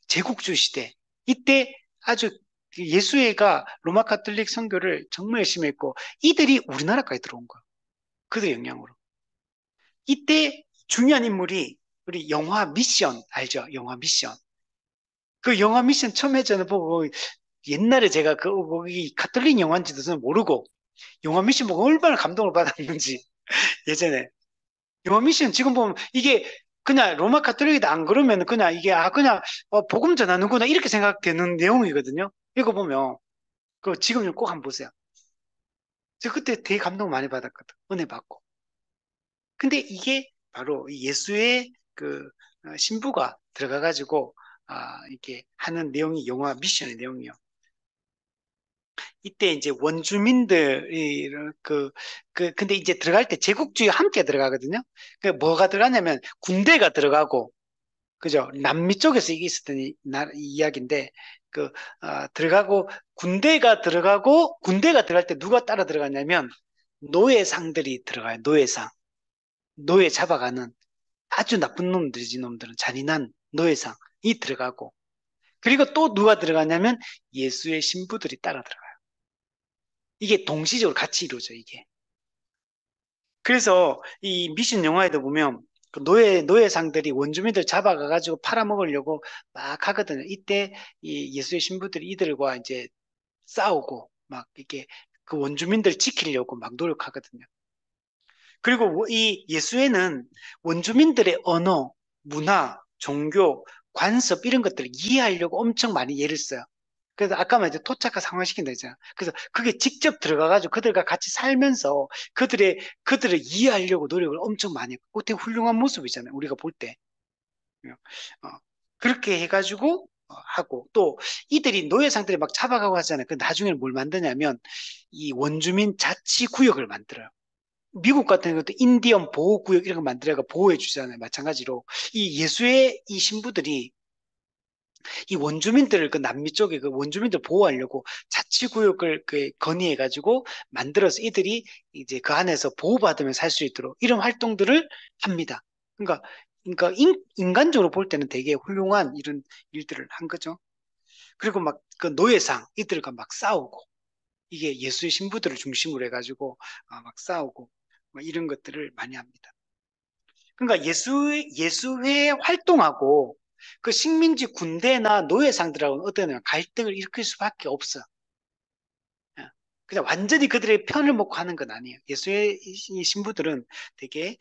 제국주의 시대 이때 아주 예수회가 로마 가톨릭 선교를 정말 열심히 했고 이들이 우리나라까지 들어온 거예요. 그들의 영향으로. 이때 중요한 인물이 우리 영화 미션 알죠? 영화 미션. 그 영화 미션 처음에 저는 보고 옛날에 제가 거기 가톨릭 영화인지도 저는 모르고 영화 미션 보고 얼마나 감동을 받았는지 예전에 영화 미션 지금 보면 이게 그냥 로마 가톨릭이다 안 그러면 그냥 이게 그냥 복음 전하는구나 이렇게 생각되는 내용이거든요. 이거 보면 그 지금 꼭 한번 보세요. 저 그때 되게 감동 많이 받았거든. 은혜 받고. 근데 이게 바로 예수의 그 신부가 들어가가지고 이렇게 하는 내용이 영화 미션의 내용이요. 이때 이제 원주민들이 근데 이제 들어갈 때 제국주의 함께 들어가거든요. 그 뭐가 들어가냐면 군대가 들어가고 그죠? 남미 쪽에서 이게 있었던 이야기인데 들어가고 군대가 들어갈 때 누가 따라 들어가냐면 노예상들이 들어가요. 노예상. 노예 잡아가는 아주 나쁜 놈들이지 놈들은 잔인한 노예상이 들어가고 그리고 또 누가 들어가냐면 예수의 신부들이 따라 들어가요. 이게 동시적으로 같이 이루어져 이게. 그래서 이 미션 영화에도 보면 그 노예상들이 원주민들 잡아가가지고 팔아먹으려고 막 하거든요. 이때 이 예수의 신부들이 이들과 이제 싸우고 막 이렇게 그 원주민들 지키려고 막 노력하거든요. 그리고 이 예수에는 원주민들의 언어, 문화, 종교, 관습 이런 것들을 이해하려고 엄청 많이 애를 써요. 그래서 아까 말했죠. 토착화 상황시킨다 했잖아. 그래서 그게 직접 들어가가지고 그들과 같이 살면서 그들을 이해하려고 노력을 엄청 많이 했고, 되게 훌륭한 모습이잖아요. 우리가 볼 때. 어, 그렇게 해가지고 하고 또 이들이 노예 상태를 막 잡아가고 하잖아요. 그 나중에는 뭘 만드냐면 이 원주민 자치구역을 만들어요. 미국 같은 것도 인디언 보호구역 이런 거 만들어가 보호해 주잖아요. 마찬가지로 이 예수의 이 신부들이 이 원주민들을 그 남미 쪽에 그 원주민들 보호하려고 자치구역을 건의해가지고 만들어서 이들이 이제 그 안에서 보호받으며 살 수 있도록 이런 활동들을 합니다. 그러니까 인간적으로 볼 때는 되게 훌륭한 이런 일들을 한 거죠. 그리고 막 그 노예상 이들과 막 싸우고 이게 예수의 신부들을 중심으로 해가지고 막 싸우고 막 이런 것들을 많이 합니다. 그러니까 예수회 활동하고 그 식민지 군대나 노예상들하고는 어떤 갈등을 일으킬 수밖에 없어. 예. 그냥 완전히 그들의 편을 먹고 하는 건 아니에요. 예수의 이 신부들은 되게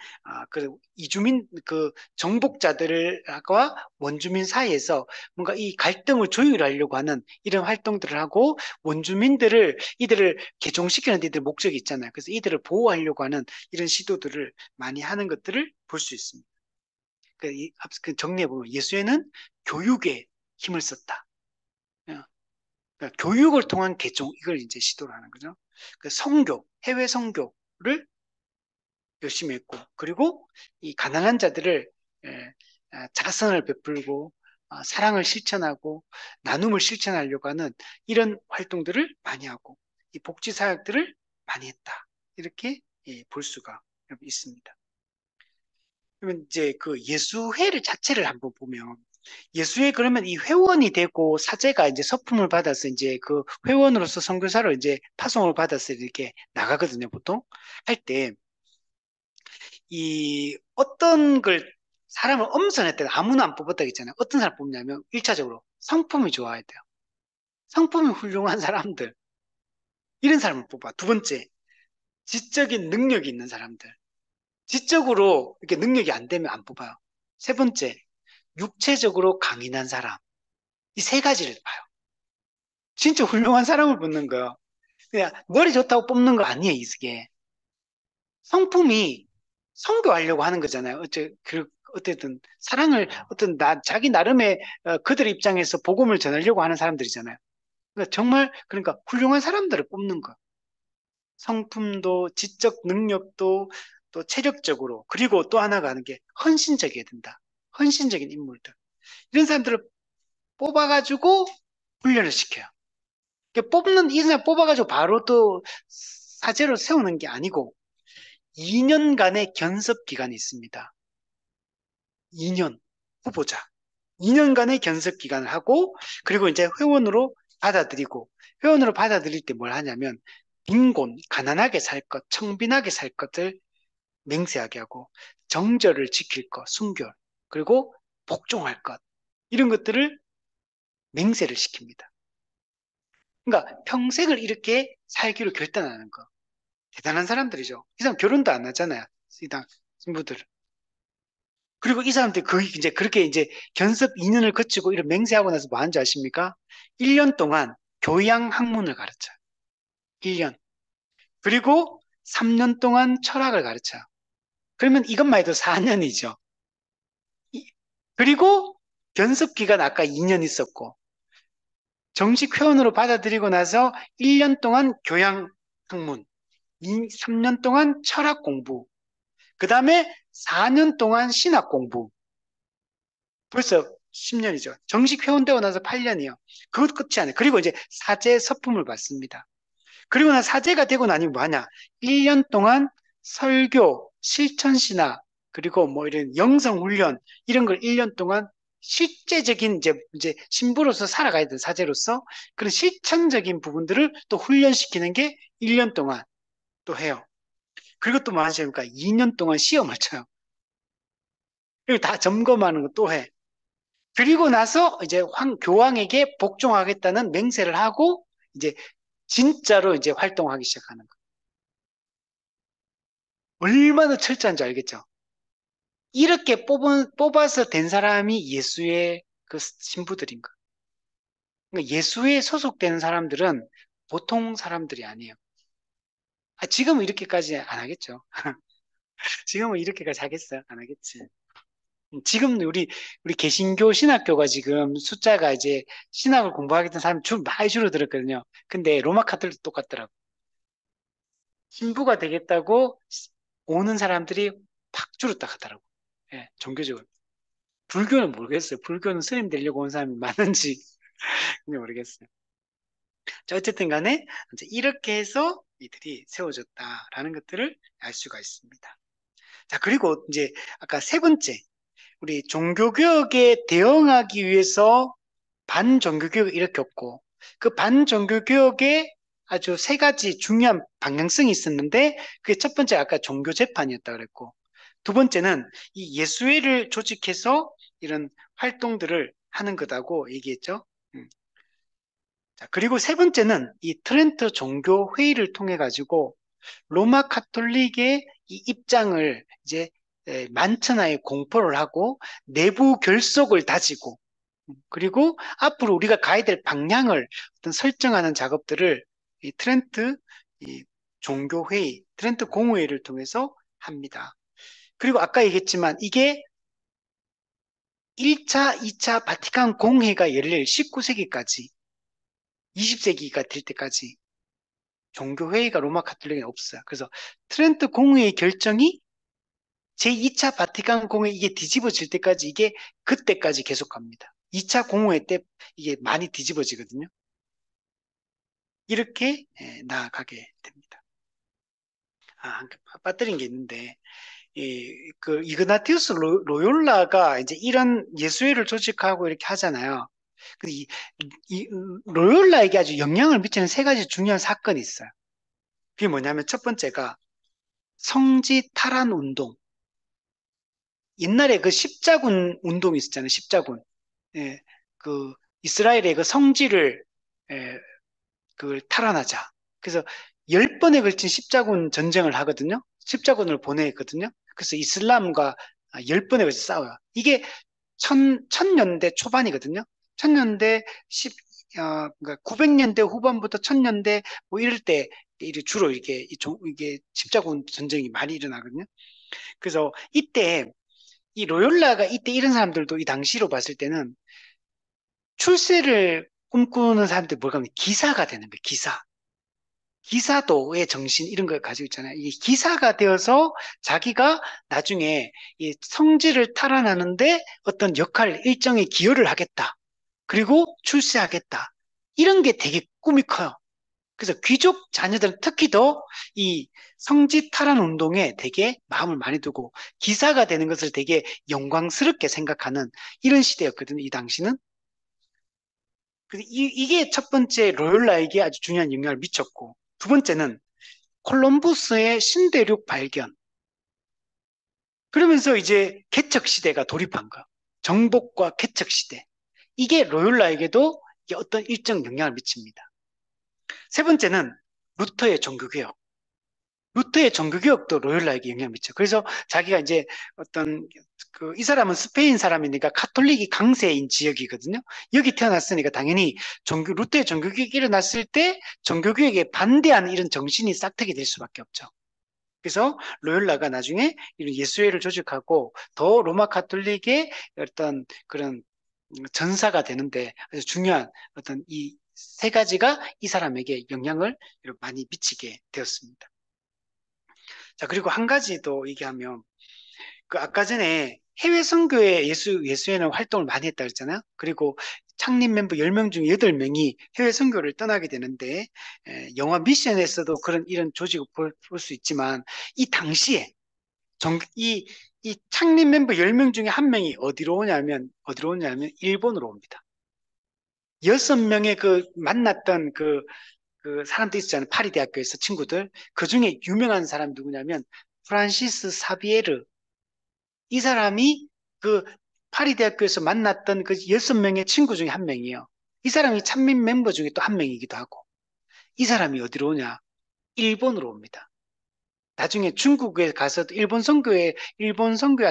그 이주민 그 정복자들과 원주민 사이에서 뭔가 이 갈등을 조율하려고 하는 이런 활동들을 하고 원주민들을 이들을 개종시키는 데 이들 목적이 있잖아요. 그래서 이들을 보호하려고 하는 이런 시도들을 많이 하는 것들을 볼 수 있습니다. 그 정리해 보면 예수에는 교육에 힘을 썼다. 어, 그러니까 교육을 통한 개종, 이걸 이제 시도를 하는 거죠. 그 선교, 해외 선교를 열심히 했고, 그리고 이 가난한 자들을 자선을 베풀고 사랑을 실천하고 나눔을 실천하려고 하는 이런 활동들을 많이 하고 이 복지 사역들을 많이 했다. 이렇게 볼 수가 있습니다. 그러면 이제 그 예수회 자체를 한번 보면 예수회 그러면 이 회원이 되고 사제가 이제 서품을 받아서 이제 그 회원으로서 선교사로 이제 파송을 받아서 이렇게 나가거든요, 보통 할 때. 이 어떤 걸 사람을 엄선했다 아무나 안 뽑았다 했잖아요. 어떤 사람 뽑냐면 1차적으로 성품이 좋아야 돼요. 성품이 훌륭한 사람들 이런 사람을 뽑아. 두 번째 지적인 능력이 있는 사람들. 지적으로 이렇게 능력이 안 되면 안 뽑아요. 세 번째 육체적으로 강인한 사람. 이 세 가지를 봐요. 진짜 훌륭한 사람을 뽑는 거예요. 그냥 머리 좋다고 뽑는 거 아니에요, 이게. 성품이 선교하려고 하는 거잖아요. 어쨌든 사랑을 자기 나름의 그들 입장에서 복음을 전하려고 하는 사람들이잖아요. 그러니까 정말 그러니까 훌륭한 사람들을 뽑는 거. 성품도 지적 능력도 또 체력적으로 그리고 또 하나가 하는 게 헌신적이어야 된다. 헌신적인 인물들. 이런 사람들을 뽑아가지고 훈련을 시켜요. 이 사람 뽑아가지고 바로 또 사제로 세우는 게 아니고 2년간의 견습 기간이 있습니다. 2년 후보자. 2년간의 견습 기간을 하고 그리고 이제 회원으로 받아들일 때 뭘 하냐면 빈곤, 가난하게 살 것, 청빈하게 살 것을 맹세하게 하고 정절을 지킬 것, 순결, 그리고 복종할 것 이런 것들을 맹세를 시킵니다. 그러니까 평생을 이렇게 살기로 결단하는 거. 대단한 사람들이죠. 이 사람 결혼도 안 하잖아요. 이당 신부들. 그리고 이 사람들이 이제 그렇게 이제 견습 2년을 거치고 이런 맹세하고 나서 뭐 하는지 아십니까? 1년 동안 교양 학문을 가르쳐요. 1년. 그리고 3년 동안 철학을 가르쳐요. 그러면 이것만 해도 4년이죠. 그리고 견습 기간 아까 2년 있었고 정식 회원으로 받아들이고 나서 1년 동안 교양 학문, 3년 동안 철학 공부, 그 다음에 4년 동안 신학 공부. 벌써 10년이죠. 정식 회원되고 나서 8년이요. 그것 끝이 아니에요. 그리고 이제 사제 서품을 받습니다. 그리고 나 사제가 되고 나니 뭐 하냐? 1년 동안 설교, 실천신학, 그리고 뭐 이런 영성훈련, 이런 걸 1년 동안 실제적인 이제 신부로서 살아가야 되는 사제로서 그런 실천적인 부분들을 또 훈련시키는 게 1년 동안 또 해요. 그리고 또 뭐 하십니까? 2년 동안 시험을 쳐요. 그리고 다 점검하는 거 또 해. 그리고 나서 이제 교황에게 복종하겠다는 맹세를 하고 이제 진짜로 이제 활동하기 시작하는 거. 얼마나 철저한 줄 알겠죠? 이렇게 뽑아서 된 사람이 예수의 그 신부들인 거. 그러니까 예수에 소속되는 사람들은 보통 사람들이 아니에요. 지금은 이렇게까지 안 하겠죠. 지금은 이렇게까지 하겠어요? 안 하겠지. 지금 우리 개신교 신학교가 지금 숫자가 이제 신학을 공부하겠다는 사람이 많이 줄어들었거든요. 근데 로마 카톨릭도 똑같더라고. 신부가 되겠다고 오는 사람들이 팍 줄었다 하더라고. 예, 종교적으로. 불교는 모르겠어요. 불교는 스님 되려고 온 사람이 많은지 모르겠어요. 자, 어쨌든 간에 이제 이렇게 해서 이들이 세워졌다라는 것들을 알 수가 있습니다. 자, 그리고 이제 아까 세 번째, 우리 종교개혁에 대응하기 위해서 반종교개혁을 일으켰고, 그 반종교개혁에 아주 세 가지 중요한 방향성이 있었는데, 그게 첫 번째 아까 종교재판이었다 그랬고, 두 번째는 이 예수회를 조직해서 이런 활동들을 하는 거다고 얘기했죠. 자, 그리고 세 번째는 이 트렌트 종교 회의를 통해 가지고 로마 카톨릭의 이 입장을 이제 만천하에 공포를 하고 내부 결속을 다지고 그리고 앞으로 우리가 가야 될 방향을 어떤 설정하는 작업들을 이 트렌트 이 종교 회의, 트렌트 공회를 통해서 합니다. 그리고 아까 얘기했지만 이게 1차, 2차 바티칸 공회가 열릴 19세기까지 20세기가 될 때까지 종교회의가 로마 가톨릭에 없어요. 그래서 트렌트 공의의 결정이 제2차 바티칸 공회 이게 뒤집어질 때까지 이게 그때까지 계속 갑니다. 2차 공회 때 이게 많이 뒤집어지거든요. 이렇게 나아가게 됩니다. 빠뜨린 게 있는데, 그 이그나티우스 로욜라가 이제 이런 예수회를 조직하고 이렇게 하잖아요. 근데 이 로욜라에게 아주 영향을 미치는 세 가지 중요한 사건이 있어요. 그게 뭐냐면 첫 번째가 성지 탈환 운동. 옛날에 그 십자군 운동이 있었잖아요. 십자군. 예, 그 이스라엘의 그 성지를 그걸 탈환하자. 그래서 10번에 걸친 십자군 전쟁을 하거든요. 십자군을 보내거든요. 그래서 이슬람과 10번에 걸쳐 싸워요. 이게 천년대 초반이거든요. 천년대 그러니까 900년대 후반부터 천년대 뭐 이럴 때 주로 이게 십자군 전쟁이 많이 일어나거든요. 그래서 이때 이 로욜라가 이때 이런 사람들도 이 당시로 봤을 때는 출세를 꿈꾸는 사람들 뭐가 하면 기사가 되는 거예요. 기사도의 정신 이런 걸 가지고 있잖아요. 이 기사가 되어서 자기가 나중에 이 성질을 탈환하는데 어떤 일정의 기여를 하겠다. 그리고 출세하겠다. 이런 게 되게 꿈이 커요. 그래서 귀족 자녀들은 특히 더 이 성지 탈환 운동에 되게 마음을 많이 두고 기사가 되는 것을 되게 영광스럽게 생각하는 이런 시대였거든요. 이 당시는. 이게 첫 번째 로욜라에게 아주 중요한 영향을 미쳤고 두 번째는 콜럼버스의 신대륙 발견. 그러면서 이제 개척 시대가 돌입한 거. 정복과 개척 시대. 이게 로욜라에게도 이게 어떤 일정 영향을 미칩니다. 세 번째는 루터의 종교개혁. 루터의 종교개혁도 로욜라에게 영향을 미쳐. 그래서 자기가 이제 어떤 이 사람은 스페인 사람이니까 카톨릭이 강세인 지역이거든요. 여기 태어났으니까 당연히 루터의 종교개혁이 일어났을 때 종교개혁에 반대하는 이런 정신이 싹트게 될 수밖에 없죠. 그래서 로욜라가 나중에 이런 예수회를 조직하고 더 로마 카톨릭의 어떤 그런 전사가 되는데 아주 중요한 어떤 이 세 가지가 이 사람에게 영향을 많이 미치게 되었습니다. 자, 그리고 한 가지 더 얘기하면 그 아까 전에 해외 선교에 예수회는 활동을 많이 했다 그랬잖아요. 그리고 창립 멤버 10명 중에 8명이 해외 선교를 떠나게 되는데 영화 미션에서도 이런 조직을 볼 수 있지만 이 당시에 이 창립 멤버 10명 중에 한 명이 어디로 오냐면 일본으로 옵니다. 6명의 만났던 그 사람들 있었잖아요. 파리 대학교에서 친구들. 그 중에 유명한 사람이 누구냐면 프란시스 사비에르. 이 사람이 그 파리 대학교에서 만났던 그 6명의 친구 중에 한 명이에요. 이 사람이 찬민 멤버 중에 또 한 명이기도 하고. 이 사람이 어디로 오냐? 일본으로 옵니다. 나중에 중국에 가서 일본 선교에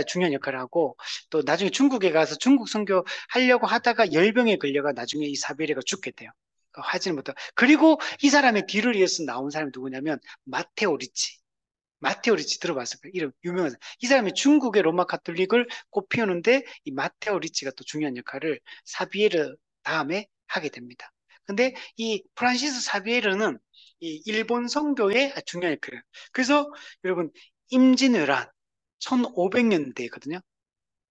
중요한 역할을 하고 또 나중에 중국에 가서 중국 선교 하려고 하다가 열병에 걸려가 나중에 이 사비에르가 죽게 돼요. 하지는 못하고. 그리고 이 사람의 뒤를 이어서 나온 사람이 누구냐면 마테오 리치. 마테오 리치 들어봤을 거예요. 이름 유명한 사람. 이 사람이 중국의 로마 카톨릭을 꽃피우는데 이 마테오 리치가 또 중요한 역할을 사비에르 다음에 하게 됩니다. 근데 이 프란시스 사비에르는 이 일본 선교의 중요한 역할을. 그래서 여러분 임진왜란 1500년대거든요.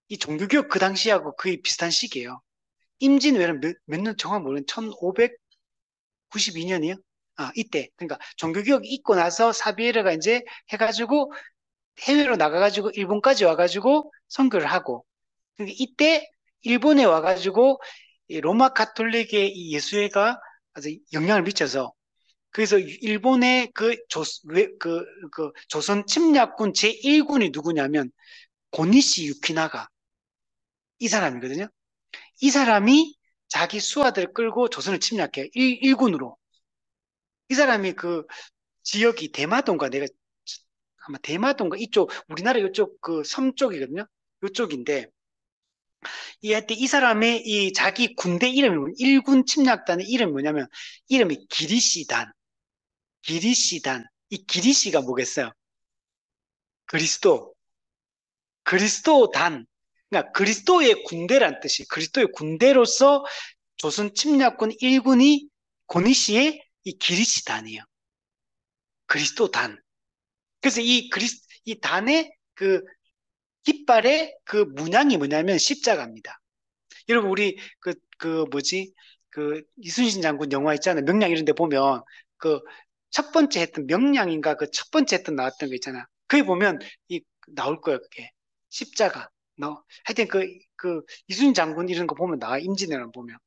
이 종교개혁 그 당시하고 거의 비슷한 시기예요. 임진왜란 몇 년 정확 모르는 1592년이요? 이때. 그러니까 종교개혁 있고 나서 사비에르가 이제 해가지고 해외로 나가가지고 일본까지 와가지고 선교를 하고 그러니까 이때 일본에 와가지고 이 로마 가톨릭의 이 예수회가 아주 영향을 미쳐서 그래서 일본의 그 조선 침략군 제1군이 누구냐면 고니시 유키나가 이 사람이거든요. 이 사람이 자기 수하들을 끌고 조선을 침략해요. 1군으로. 이 사람이 그 지역이 대마도인가 내가 아마 대마도인가 이쪽 우리나라 이쪽 그 섬 쪽이거든요. 이쪽인데 하여튼 이 사람의 이 자기 군대 이름이 일군 침략단의 이름이 뭐냐면 이름이 기리시단. 기리시단. 이 기리시가 뭐겠어요? 그리스도. 그리스도단. 그러니까 그리스도의 군대란 뜻이 그리스도의 군대로서 조선 침략군 1군이 고니시의 이 기리시단이에요. 그리스도단. 그래서 이 단의 그 깃발의 그 문양이 뭐냐면 십자가입니다. 여러분, 우리 뭐지? 그 이순신 장군 영화 있잖아요. 명량 이런 데 보면 그 첫 번째 했던 명량인가 그 첫 번째 했던 나왔던 거 있잖아. 거기 보면 나올 거예요, 그게. 십자가. 하여튼 그 이순신 장군 이런 거 보면 나와, 임진왜란 보면.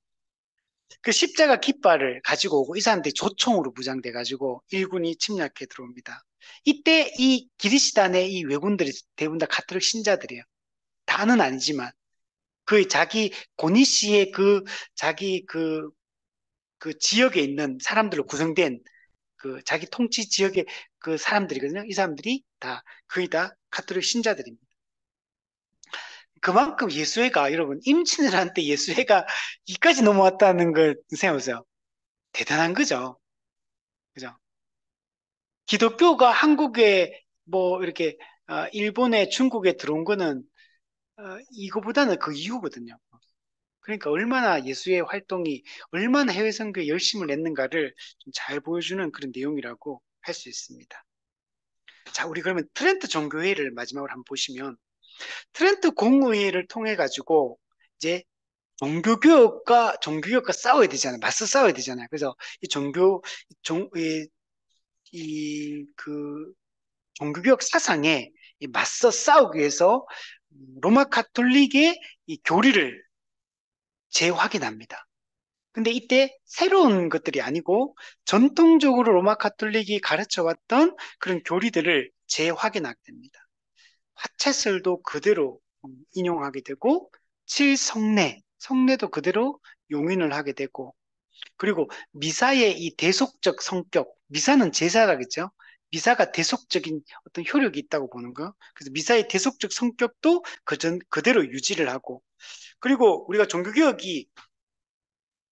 그 십자가 깃발을 가지고 오고 이 사람들이 조총으로 무장돼 가지고 일군이 침략해 들어옵니다. 이때 이 기리시단의 이 왜군들이 대부분 다 가톨릭 신자들이에요. 다는 아니지만 그 자기 고니시의 자기 그 지역에 있는 사람들로 구성된 그 자기 통치 지역의 그 사람들이거든요. 이 사람들이 다 거의 다 가톨릭 신자들입니다. 그만큼 예수회가 여러분 임진왜란 때 예수회가 이까지 넘어왔다는 걸 생각해보세요. 대단한 거죠. 그죠? 기독교가 한국에 뭐 이렇게 일본에 중국에 들어온 거는 이거보다는 그 이후거든요. 그러니까 얼마나 예수의 활동이 얼마나 해외 선교에 열심을 냈는가를 좀 잘 보여주는 그런 내용이라고 할 수 있습니다. 자, 우리 그러면 트렌트 종교회의를 마지막으로 한번 보시면 트렌트 공의회를 통해 가지고 이제 종교개혁과 싸워야 되잖아요. 맞서 싸워야 되잖아요. 그래서 이 종교개혁 사상에 맞서 싸우기 위해서 로마 카톨릭의 이 교리를 재확인합니다. 근데 이때 새로운 것들이 아니고 전통적으로 로마 카톨릭이 가르쳐 왔던 그런 교리들을 재확인하게 됩니다. 화채설도 그대로 인용하게 되고 성례도 그대로 용인을 하게 되고 그리고 미사의 이 대속적 성격, 미사는 제사라겠죠. 미사가 대속적인 어떤 효력이 있다고 보는 거. 그래서 미사의 대속적 성격도 그대로 유지를 하고 그리고 우리가 종교개혁이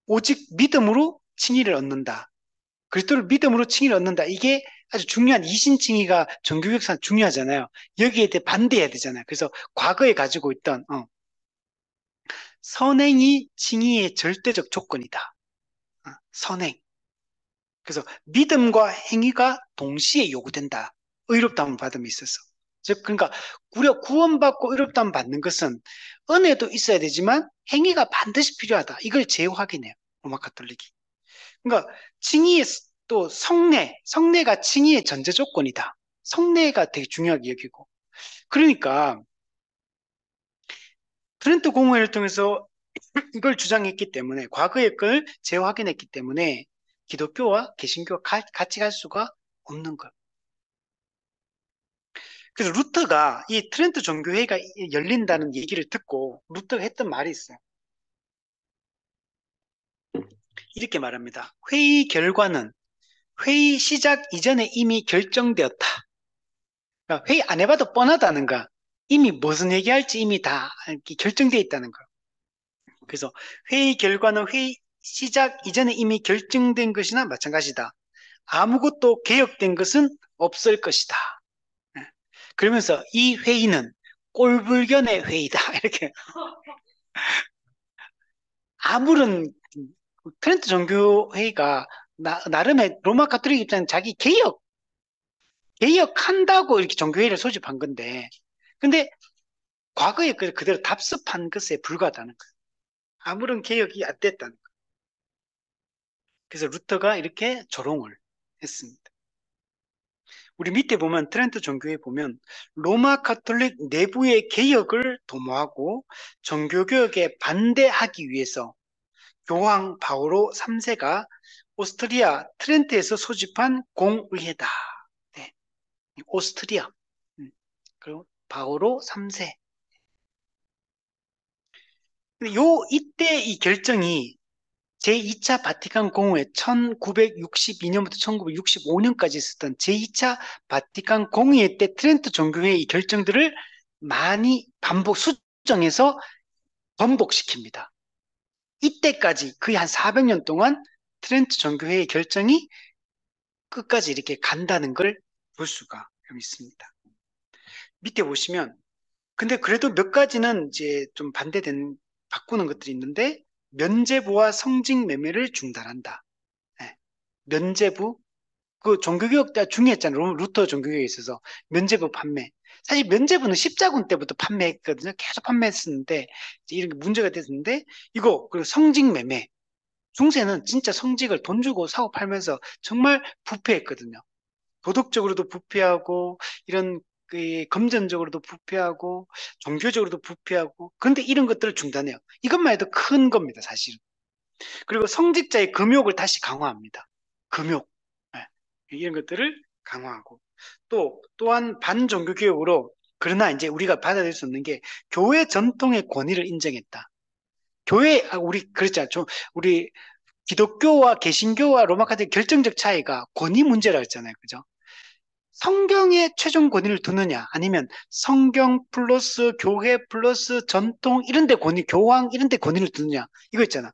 오직 믿음으로 칭의를 얻는다. 그리스도를 믿음으로 칭의를 얻는다. 이게 아주 중요한 이신칭의가 종교개혁상 중요하잖아요. 여기에 대해 반대해야 되잖아요. 그래서 과거에 가지고 있던 선행이 칭의의 절대적 조건이다. 선행. 그래서 믿음과 행위가 동시에 요구된다. 의롭다함을 받음에 있어서. 즉, 그러니까 구원받고 의롭다함을 받는 것은 은혜도 있어야 되지만 행위가 반드시 필요하다. 이걸 재확인해요. 로마 카톨릭이. 그러니까 칭의의 또 성례가 칭의의 전제 조건이다. 성례가 되게 중요하게 여기고. 그러니까 트렌트 공회를 통해서 이걸 주장했기 때문에 과거의 걸 재확인했기 때문에 기독교와 개신교가 같이 갈 수가 없는 것. 그래서 루터가 이 트렌트 종교회의가 열린다는 얘기를 듣고 루터가 했던 말이 있어요. 이렇게 말합니다. 회의 결과는 회의 시작 이전에 이미 결정되었다. 그러니까 회의 안 해봐도 뻔하다는 거. 이미 무슨 얘기할지 이미 다 결정되어 있다는 거. 그래서 회의 결과는 회의 시작 이전에 이미 결정된 것이나 마찬가지다. 아무것도 개혁된 것은 없을 것이다. 예. 그러면서 이 회의는 꼴불견의 회의다. 이렇게 아무런 트렌트 종교회의가 나름의 로마 가톨릭 입장은 자기 개혁한다고 이렇게 종교회의를 소집한 건데, 근데 과거에 그대로 답습한 것에 불과하다는 거예요. 아무런 개혁이 안 됐다는 거예요. 그래서 루터가 이렇게 조롱을 했습니다. 우리 밑에 보면 트렌트 종교에 보면 로마 카톨릭 내부의 개혁을 도모하고 종교개혁에 반대하기 위해서 교황 바오로 3세가 오스트리아 트렌트에서 소집한 공의회다. 네, 오스트리아. 그리고 바오로 3세. 이때 이 결정이 제2차 바티칸 공회 1962년부터 1965년까지 있었던 제2차 바티칸 공회 때 트렌트 종교회의 결정들을 많이 수정해서 번복시킵니다. 이때까지 거의 한 400년 동안 트렌트 종교회의 결정이 끝까지 이렇게 간다는 걸 볼 수가 있습니다. 밑에 보시면 근데 그래도 몇 가지는 이제 좀 바꾸는 것들이 있는데 면제부와 성직 매매를 중단한다. 예. 면죄부, 그 종교개혁 때 중요했잖아요. 루터 종교개혁에 있어서 면죄부 판매. 사실 면죄부는 십자군 때부터 판매했거든요. 계속 판매했었는데 이제 이런 게 문제가 됐는데 이거 그리고 성직 매매. 중세는 진짜 성직을 돈 주고 사고 팔면서 정말 부패했거든요. 도덕적으로도 부패하고 이런 그 금전적으로도 부패하고 종교적으로도 부패하고 그런데 이런 것들을 중단해요. 이것만 해도 큰 겁니다, 사실은. 그리고 성직자의 금욕을 다시 강화합니다. 금욕. 예, 이런 것들을 강화하고 또한 반종교개혁으로 그러나 이제 우리가 받아들일 수 없는 게 교회 전통의 권위를 인정했다. 우리 그랬잖아. 우리 기독교와 개신교와 로마 카톨릭 결정적 차이가 권위 문제라 했잖아요. 그죠? 성경에 최종 권위를 두느냐, 아니면 성경 플러스 교회 플러스 전통 이런 데 권위, 교황 이런 데 권위를 두느냐, 이거 있잖아.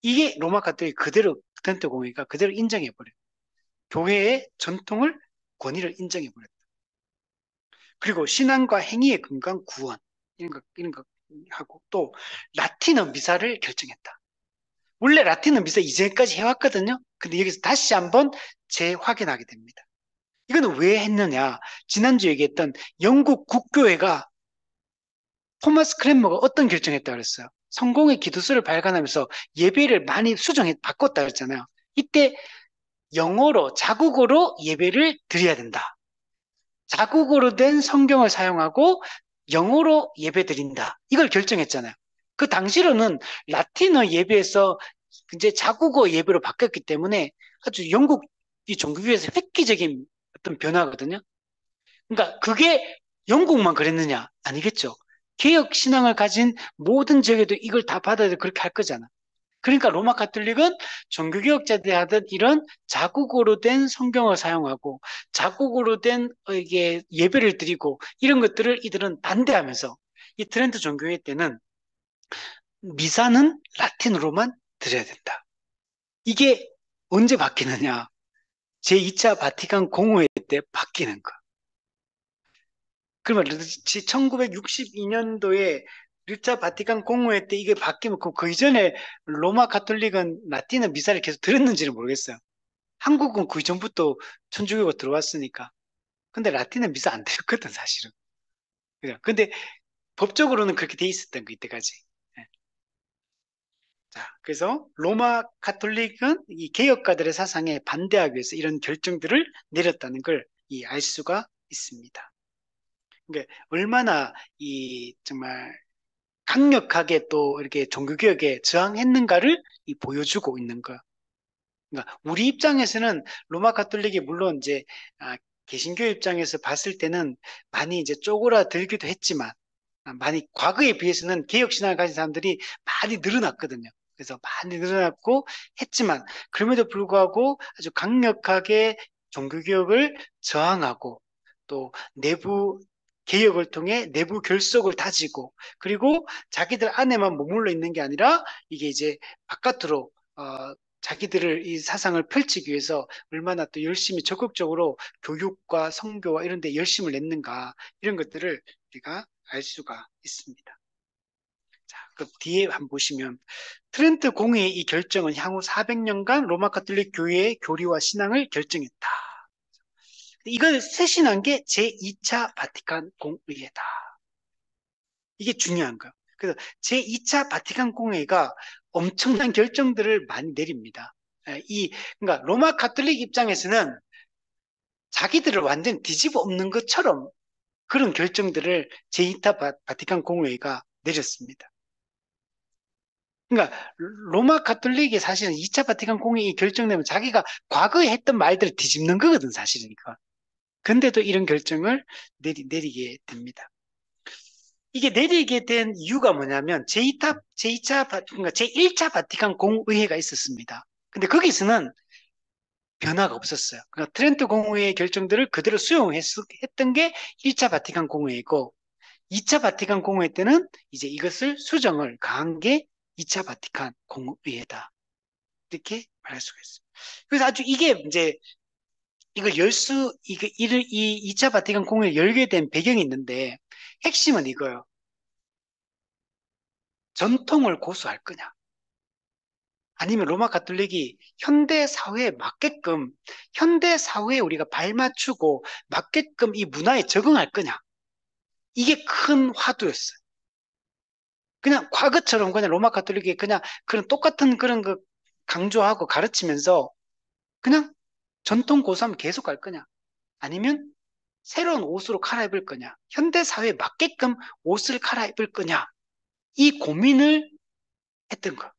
이게 로마 가톨릭 그대로 트렌트 공회가 그대로 인정해버려요. 교회의 전통을 권위를 인정해버려요. 그리고 신앙과 행위의 근간 구원 이런 거 하고 또 라틴어 미사를 결정했다. 원래 라틴어 미사 이전까지 해왔거든요. 근데 여기서 다시 한번 재확인하게 됩니다. 이거는 왜 했느냐? 지난주 얘기했던 영국 국교회가 토마스 크랜머가 어떤 결정했다 그랬어요? 성공의 기도서를 발간하면서 예배를 많이 수정해 바꿨다 그랬잖아요. 이때 영어로 자국어로 예배를 드려야 된다. 자국어로 된 성경을 사용하고 영어로 예배 드린다. 이걸 결정했잖아요. 그 당시로는 라틴어 예배에서 이제 자국어 예배로 바뀌었기 때문에 아주 영국 이 종교계에서 획기적인 어떤 변화거든요. 그러니까 그게 영국만 그랬느냐? 아니겠죠. 개혁 신앙을 가진 모든 지역에도 이걸 다 받아들여 그렇게 할 거잖아. 그러니까 로마 가톨릭은 종교개혁자들이 하던 이런 자국어로 된 성경을 사용하고 자국어로 된 이게 예배를 드리고 이런 것들을 이들은 반대하면서 이 트렌트 종교회 때는 미사는 라틴어로만 드려야 된다. 이게 언제 바뀌느냐? 제2차 바티칸 공호회 때 바뀌는 거. 그러면 1962년도에 1차 바티칸 공호회 때 이게 바뀌면 그 이전에 로마 가톨릭은 라틴어 미사를 계속 들었는지는 모르겠어요. 한국은 그 이전부터 천주교가 들어왔으니까. 근데 라틴어 미사 안 들었거든, 사실은. 그죠? 근데 법적으로는 그렇게 돼 있었던 거, 이때까지. 예. 자, 그래서 로마 가톨릭은 이 개혁가들의 사상에 반대하기 위해서 이런 결정들을 내렸다는 걸 알 수가 있습니다. 그러니까 얼마나 정말 강력하게 또 이렇게 종교개혁에 저항했는가를 보여주고 있는 거. 그러니까 우리 입장에서는 로마 가톨릭이 물론 이제 개신교 입장에서 봤을 때는 많이 이제 쪼그라들기도 했지만 많이 과거에 비해서는 개혁 신앙을 가진 사람들이 많이 늘어났거든요. 그래서 많이 늘어났고 했지만 그럼에도 불구하고 아주 강력하게 종교개혁을 저항하고 또 내부 개혁을 통해 내부 결속을 다지고 그리고 자기들 안에만 머물러 있는 게 아니라 이게 이제 바깥으로 자기들을 이 사상을 펼치기 위해서 얼마나 또 열심히 적극적으로 교육과 선교와 이런 데 열심을 냈는가 이런 것들을 우리가 알 수가 있습니다. 자, 그 뒤에 한번 보시면 트렌트 공회의 이 결정은 향후 400년간 로마 가톨릭 교회의 교리와 신앙을 결정했다. 이걸 쇄신한 게 제2차 바티칸 공의회다. 이게 중요한 거예요. 그래서 제2차 바티칸 공회가 엄청난 결정들을 많이 내립니다. 그러니까 로마 가톨릭 입장에서는 자기들을 완전 뒤집어 엎는 것처럼 그런 결정들을 제2차 바티칸 공회가 내렸습니다. 그러니까 로마 가톨릭이 사실은 2차 바티칸 공회의 결정되면 자기가 과거에 했던 말들을 뒤집는 거거든, 사실은 이거. 근데도 이런 결정을 내리게 됩니다. 이게 내리게 된 이유가 뭐냐면 그러니까 제1차 바티칸 공의회가 있었습니다. 근데 거기서는 변화가 없었어요. 그러니까 트렌트 공의회의 결정들을 그대로 수용했던 게 1차 바티칸 공의회고 2차 바티칸 공의회 때는 이제 이것을 수정을 가한 게 2차 바티칸 공의회다. 이렇게 말할 수가 있어요. 그래서 아주 이게 이제 이 2차 바티칸 공의회를 열게 된 배경이 있는데 핵심은 이거예요. 전통을 고수할 거냐? 아니면 로마 가톨릭이 현대 사회에 맞게끔, 현대 사회에 우리가 발맞추고 맞게끔 이 문화에 적응할 거냐? 이게 큰 화두였어요. 그냥 과거처럼 그냥 로마 가톨릭이 그냥 그런 똑같은 그런 거 강조하고 가르치면서 그냥 전통 고수하면 계속 갈 거냐? 아니면 새로운 옷으로 갈아입을 거냐? 현대 사회에 맞게끔 옷을 갈아입을 거냐? 이 고민을 했던 거.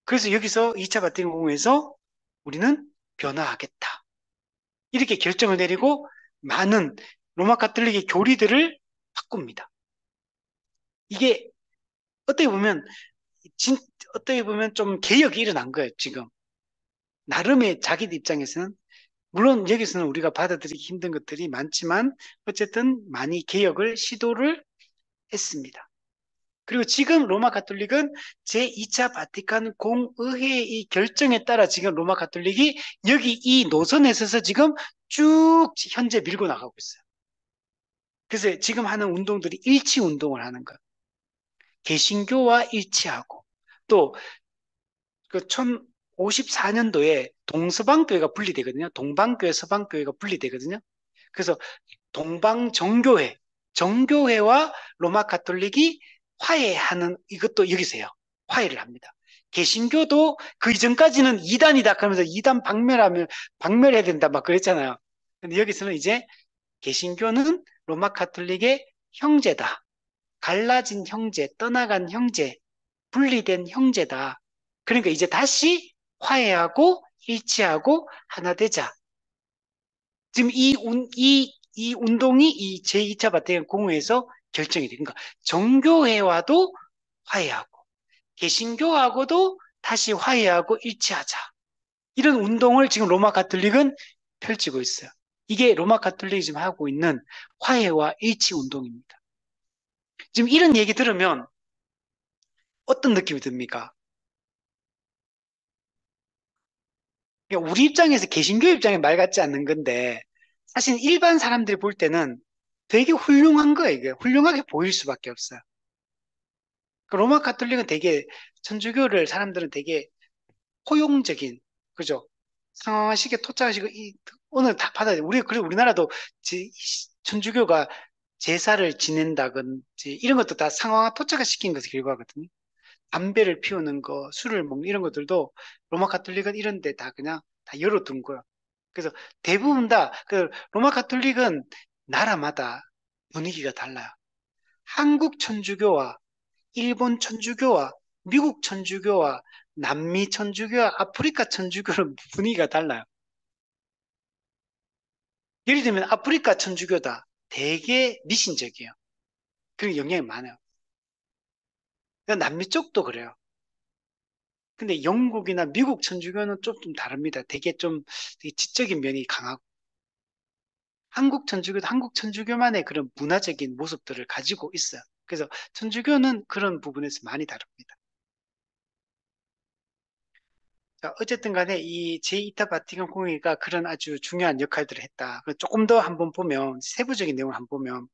그래서 여기서 2차 바티칸 공회에서 우리는 변화하겠다. 이렇게 결정을 내리고 많은 로마 가톨릭의 교리들을 바꿉니다. 이게 어떻게 보면 진, 어떻게 보면 좀 개혁이 일어난 거예요, 지금. 나름의 자기들 입장에서는 물론 여기서는 우리가 받아들이기 힘든 것들이 많지만 어쨌든 많이 개혁을 시도를 했습니다. 그리고 지금 로마 가톨릭은 제2차 바티칸 공의회의 이 결정에 따라 지금 로마 가톨릭이 여기 이 노선에 서서 지금 쭉 현재 밀고 나가고 있어요. 그래서 지금 하는 운동들이 일치 운동을 하는 것. 개신교와 일치하고 또 그 1054년도에 동서방교회가 분리되거든요. 동방교회, 서방교회가 분리되거든요. 그래서 동방정교회, 정교회와 로마 가톨릭이 화해하는 이것도 여기서요. 화해를 합니다. 개신교도 그 이전까지는 이단이다 그러면서 이단 박멸해야 된다 막 그랬잖아요. 근데 여기서는 이제 개신교는 로마 가톨릭의 형제다. 갈라진 형제, 떠나간 형제, 분리된 형제다. 그러니까 이제 다시 화해하고 일치하고 하나 되자. 지금 이 운동이 이 제2차 바티칸 공회에서 결정이 된 거니까 정교회와도 화해하고 개신교하고도 다시 화해하고 일치하자. 이런 운동을 지금 로마 가톨릭은 펼치고 있어요. 이게 로마 가톨릭이 지금 하고 있는 화해와 일치 운동입니다. 지금 이런 얘기 들으면 어떤 느낌이 듭니까? 그러니까 우리 입장에서 개신교 입장에 말 같지 않는 건데 사실 일반 사람들이 볼 때는 되게 훌륭한 거예요. 이게 훌륭하게 보일 수밖에 없어요. 그 로마 가톨릭은 되게 천주교를 사람들은 되게 포용적인 그죠? 상황하시게 토착하시고 오늘 다 받아야 돼. 그리고 우리나라도 천주교가 제사를 지낸다든지 이런 것도 다 상황화 토착화 시킨 것을 결과거든요. 담배를 피우는 거, 술을 먹는 이런 것들도 로마 가톨릭은 이런 데 다 그냥 다 열어둔 거야. 그래서 대부분 다, 로마 가톨릭은 나라마다 분위기가 달라요. 한국 천주교와 일본 천주교와 미국 천주교와 남미 천주교와 아프리카 천주교는 분위기가 달라요. 예를 들면 아프리카 천주교다. 되게 미신적이에요. 그런 영향이 많아요. 남미 쪽도 그래요. 근데 영국이나 미국 천주교는 좀 다릅니다. 되게 지적인 면이 강하고 한국 천주교도 한국 천주교만의 그런 문화적인 모습들을 가지고 있어요. 그래서 천주교는 그런 부분에서 많이 다릅니다. 자, 어쨌든 간에 이 제2타 바티칸 공회가 그런 아주 중요한 역할들을 했다. 조금 더 한번 보면, 세부적인 내용을 한번 보면,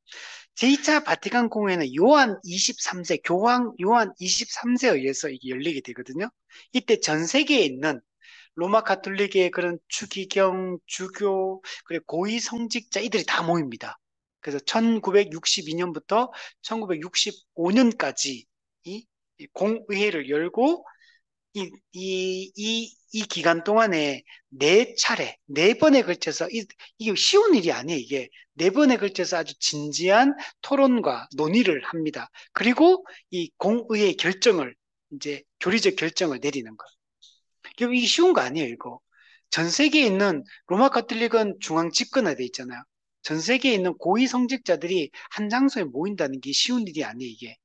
제2차 바티칸 공회는 요한 23세, 교황 요한 23세에 의해서 이게 열리게 되거든요. 이때 전 세계에 있는 로마 가톨릭의 그런 추기경, 주교, 그리고 고위 성직자 이들이 다 모입니다. 그래서 1962년부터 1965년까지 이 공의회를 열고 이 기간 동안에 네 차례, 네 번에 걸쳐서, 이게 쉬운 일이 아니에요, 이게. 네 번에 걸쳐서 아주 진지한 토론과 논의를 합니다. 그리고 이 공의회 결정을, 이제 교리적 결정을 내리는 거. 이게 쉬운 거 아니에요, 이거. 전 세계에 있는 로마 가톨릭은 중앙 집권화돼 있잖아요. 전 세계에 있는 고위 성직자들이 한 장소에 모인다는 게 쉬운 일이 아니에요, 이게.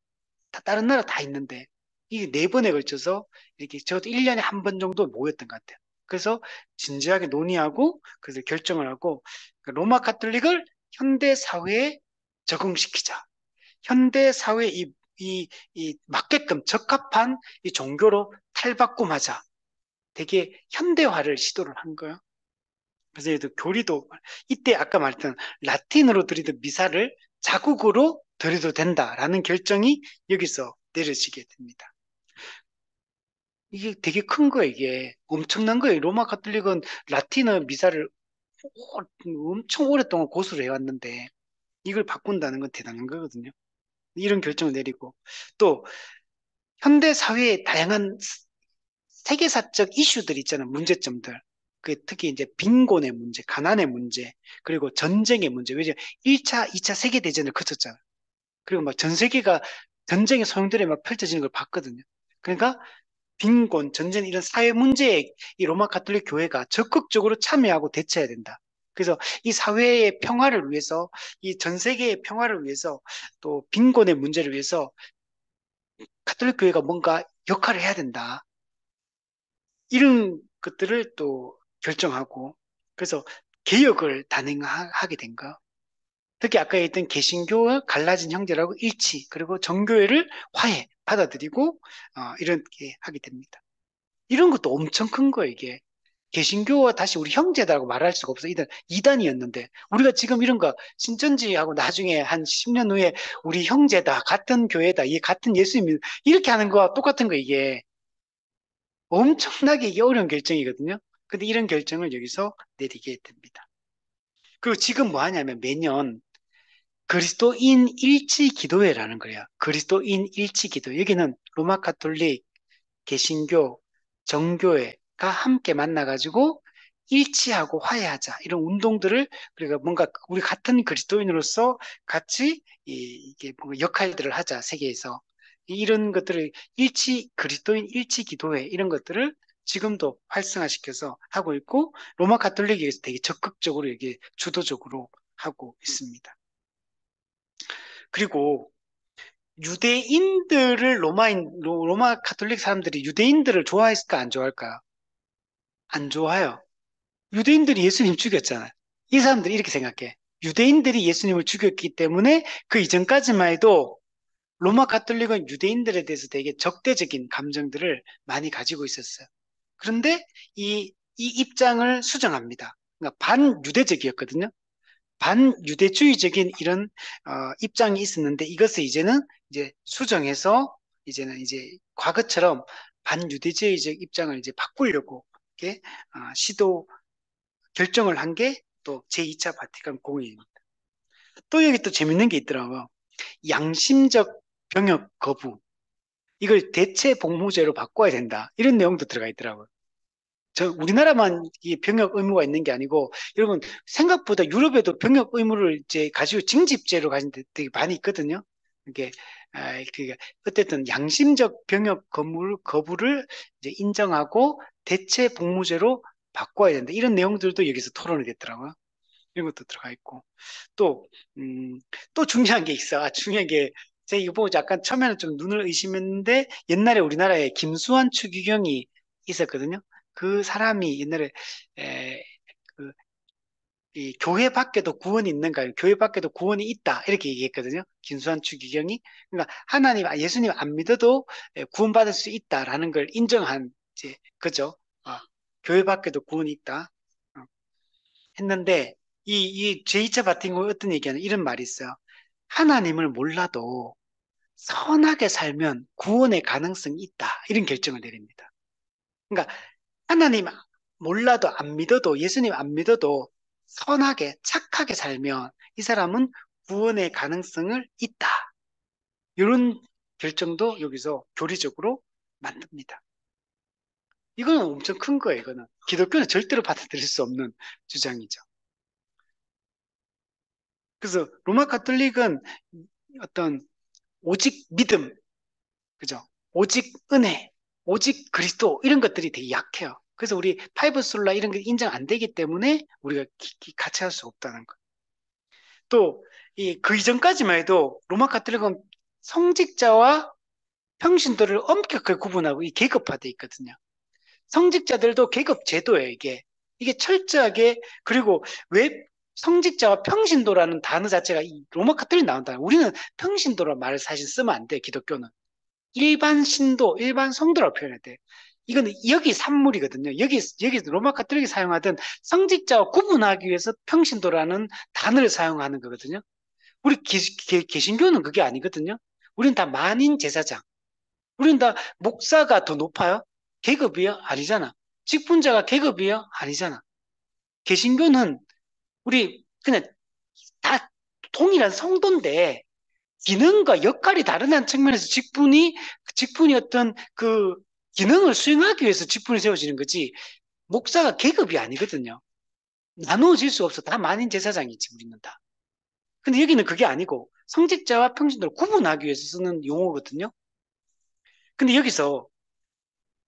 다른 나라 다 있는데 이게 네 번에 걸쳐서 이렇게 적어도 1년에 한 번 정도 모였던 것 같아요. 그래서 진지하게 논의하고 그래서 결정을 하고 로마 가톨릭을 현대 사회에 적응시키자. 현대 사회에 이 맞게끔 적합한 이 종교로 탈바꿈하자. 되게 현대화를 시도를 한 거예요. 그래서 얘도 교리도 이때 아까 말했던 라틴어로 드리던 미사를 자국어로 드려도 된다라는 결정이 여기서 내려지게 됩니다. 이게 되게 큰 거예요, 이게. 엄청난 거예요. 로마 가톨릭은 라틴어 미사를 엄청 오랫동안 고수를 해왔는데, 이걸 바꾼다는 건 대단한 거거든요. 이런 결정을 내리고, 또, 현대 사회의 다양한 세계사적 이슈들 있잖아요. 문제점들. 특히 이제 빈곤의 문제, 가난의 문제, 그리고 전쟁의 문제. 왜냐 1차, 2차 세계대전을 거쳤잖아요. 그리고 막 전 세계가 전쟁의 소용돌이에 막 펼쳐지는 걸 봤거든요. 그러니까 빈곤, 전쟁 이런 사회 문제에 이 로마 가톨릭 교회가 적극적으로 참여하고 대처해야 된다. 그래서 이 사회의 평화를 위해서, 이 전 세계의 평화를 위해서, 또 빈곤의 문제를 위해서 가톨릭 교회가 뭔가 역할을 해야 된다. 이런 것들을 또 결정하고, 그래서 개혁을 단행하게 된 거. 특히 아까 했던 개신교와 갈라진 형제라고 일치, 그리고 정교회를 화해, 받아들이고, 이렇게 하게 됩니다. 이런 것도 엄청 큰 거예요, 이게. 개신교와 다시 우리 형제다라고 말할 수가 없어. 이단이었는데. 우리가 지금 이런 거 신천지하고 나중에 한 10년 후에 우리 형제다, 같은 교회다, 이 같은 예수님, 이렇게 하는 거와 똑같은 거, 이게. 엄청나게 이게 어려운 결정이거든요. 근데 이런 결정을 여기서 내리게 됩니다. 그리고 지금 뭐 하냐면 매년 그리스도인 일치 기도회라는 거예요. 그리스도인 일치 기도. 여기는 로마 가톨릭, 개신교, 정교회가 함께 만나가지고 일치하고 화해하자. 이런 운동들을 우리가 뭔가 우리 같은 그리스도인으로서 같이 이게 뭔가 역할들을 하자. 세계에서. 이런 것들을 그리스도인 일치 기도회 이런 것들을 지금도 활성화시켜서 하고 있고 로마 가톨릭에서 되게 적극적으로 이게 주도적으로 하고 있습니다. 그리고 유대인들을 로마 가톨릭 사람들이 유대인들을 좋아했을까, 안 좋아할까? 안 좋아요. 유대인들이 예수님 죽였잖아요. 이 사람들이 이렇게 생각해. 유대인들이 예수님을 죽였기 때문에 그 이전까지만 해도 로마 가톨릭은 유대인들에 대해서 되게 적대적인 감정들을 많이 가지고 있었어요. 그런데 이 입장을 수정합니다. 그러니까 반유대적이었거든요. 반유대주의적인 이런 입장이 있었는데 이것을 이제 수정해서 이제는 이제 과거처럼 반유대주의적 입장을 이제 바꾸려고 이렇게 시도 결정을 한 게 또 제2차 바티칸 공의입니다. 또 여기 또 재밌는 게 있더라고요. 양심적 병역 거부. 이걸 대체 복무제로 바꿔야 된다. 이런 내용도 들어가 있더라고요. 우리나라만 이 병역 의무가 있는 게 아니고, 여러분, 생각보다 유럽에도 병역 의무를 이제 가지고 징집제로 가진 데 되게 많이 있거든요. 이게, 어쨌든 양심적 병역 거부를 이제 인정하고 대체 복무제로 바꿔야 된다. 이런 내용들도 여기서 토론이 됐더라고요. 이런 것도 들어가 있고. 또, 또 중요한 게 있어. 중요한 게, 제가 이거 보고 약간 처음에는 좀 눈을 의심했는데, 옛날에 우리나라에 김수환 추기경이 있었거든요. 그 사람이 옛날에, 에, 그, 이 교회 밖에도 구원이 있는가요? 교회 밖에도 구원이 있다. 이렇게 얘기했거든요. 김수환 추기경이. 그러니까 예수님 안 믿어도 구원받을 수 있다라는 걸 인정한, 이제, 그죠? 아, 교회 밖에도 구원이 있다. 어, 했는데, 이 제2차 바팅고 어떤 얘기하는 이런 말이 있어요. 하나님을 몰라도 선하게 살면 구원의 가능성이 있다. 이런 결정을 내립니다. 그러니까 하나님 몰라도 안 믿어도 예수님 안 믿어도 선하게 착하게 살면 이 사람은 구원의 가능성을 있다. 이런 결정도 여기서 교리적으로 만듭니다. 이거는 엄청 큰 거예요. 이거는 기독교는 절대로 받아들일 수 없는 주장이죠. 그래서 로마 가톨릭은 어떤 오직 믿음, 그죠? 오직 은혜, 오직 그리스도 이런 것들이 되게 약해요. 그래서 우리 파이브 솔라 이런 게 인정 안 되기 때문에 우리가 같이 할 수 없다는 거. 또 그 이전까지만 해도 로마 가톨릭은 성직자와 평신도를 엄격하게 구분하고 이 계급화돼 있거든요. 성직자들도 계급 제도예요, 이게. 이게 철저하게 그리고 왜 성직자와 평신도라는 단어 자체가 이 로마 가톨릭 나온다. 우리는 평신도라는 말을 사실 쓰면 안 돼, 기독교는. 일반 신도, 일반 성도라고 표현해야 돼. 이거는 여기 산물이거든요. 여기 로마 가톨릭이 사용하던 성직자와 구분하기 위해서 평신도라는 단어를 사용하는 거거든요. 우리 개신교는 그게 아니거든요. 우리는 다 만인 제사장. 우리는 다 목사가 더 높아요. 계급이요? 아니잖아. 직분자가 계급이요? 아니잖아. 개신교는 우리 그냥 다 동일한 성도인데 기능과 역할이 다르다는 측면에서 직분이 어떤 그 기능을 수행하기 위해서 직분이 세워지는 거지. 목사가 계급이 아니거든요. 나누어질 수 없어. 다 만인 제사장이지, 우리는 다. 근데 여기는 그게 아니고 성직자와 평신도를 구분하기 위해서 쓰는 용어거든요. 근데 여기서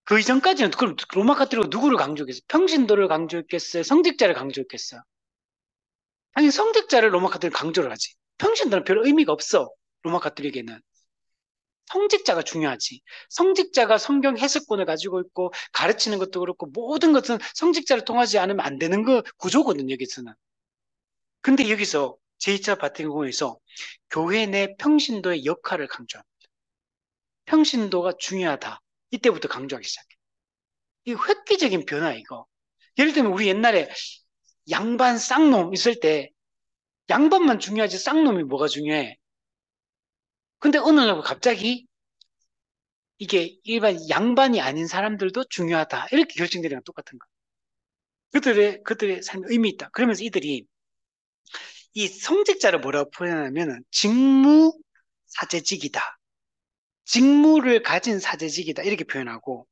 그 이전까지는 그럼 로마 가톨릭은 누구를 강조했겠어요? 평신도를 강조했겠어요? 성직자를 강조했겠어요? 아니, 성직자를 로마 가톨릭 강조를 하지. 평신도는 별 의미가 없어. 로마 가톨릭에는. 성직자가 중요하지. 성직자가 성경 해석권을 가지고 있고 가르치는 것도 그렇고 모든 것은 성직자를 통하지 않으면 안 되는 거 구조거든, 여기서는. 근데 여기서 제2차 바티칸공에서 교회 내 평신도의 역할을 강조합니다. 평신도가 중요하다. 이때부터 강조하기 시작해. 이 획기적인 변화, 이거. 예를 들면 우리 옛날에 양반 쌍놈 있을 때 양반만 중요하지 쌍놈이 뭐가 중요해? 근데 어느 날 갑자기 이게 일반 양반이 아닌 사람들도 중요하다. 이렇게 결정되는 건 똑같은 거. 그들의 삶에 의미 있다. 그러면서 이들이 이 성직자를 뭐라고 표현하냐면 직무사제직이다. 직무를 가진 사제직이다. 이렇게 표현하고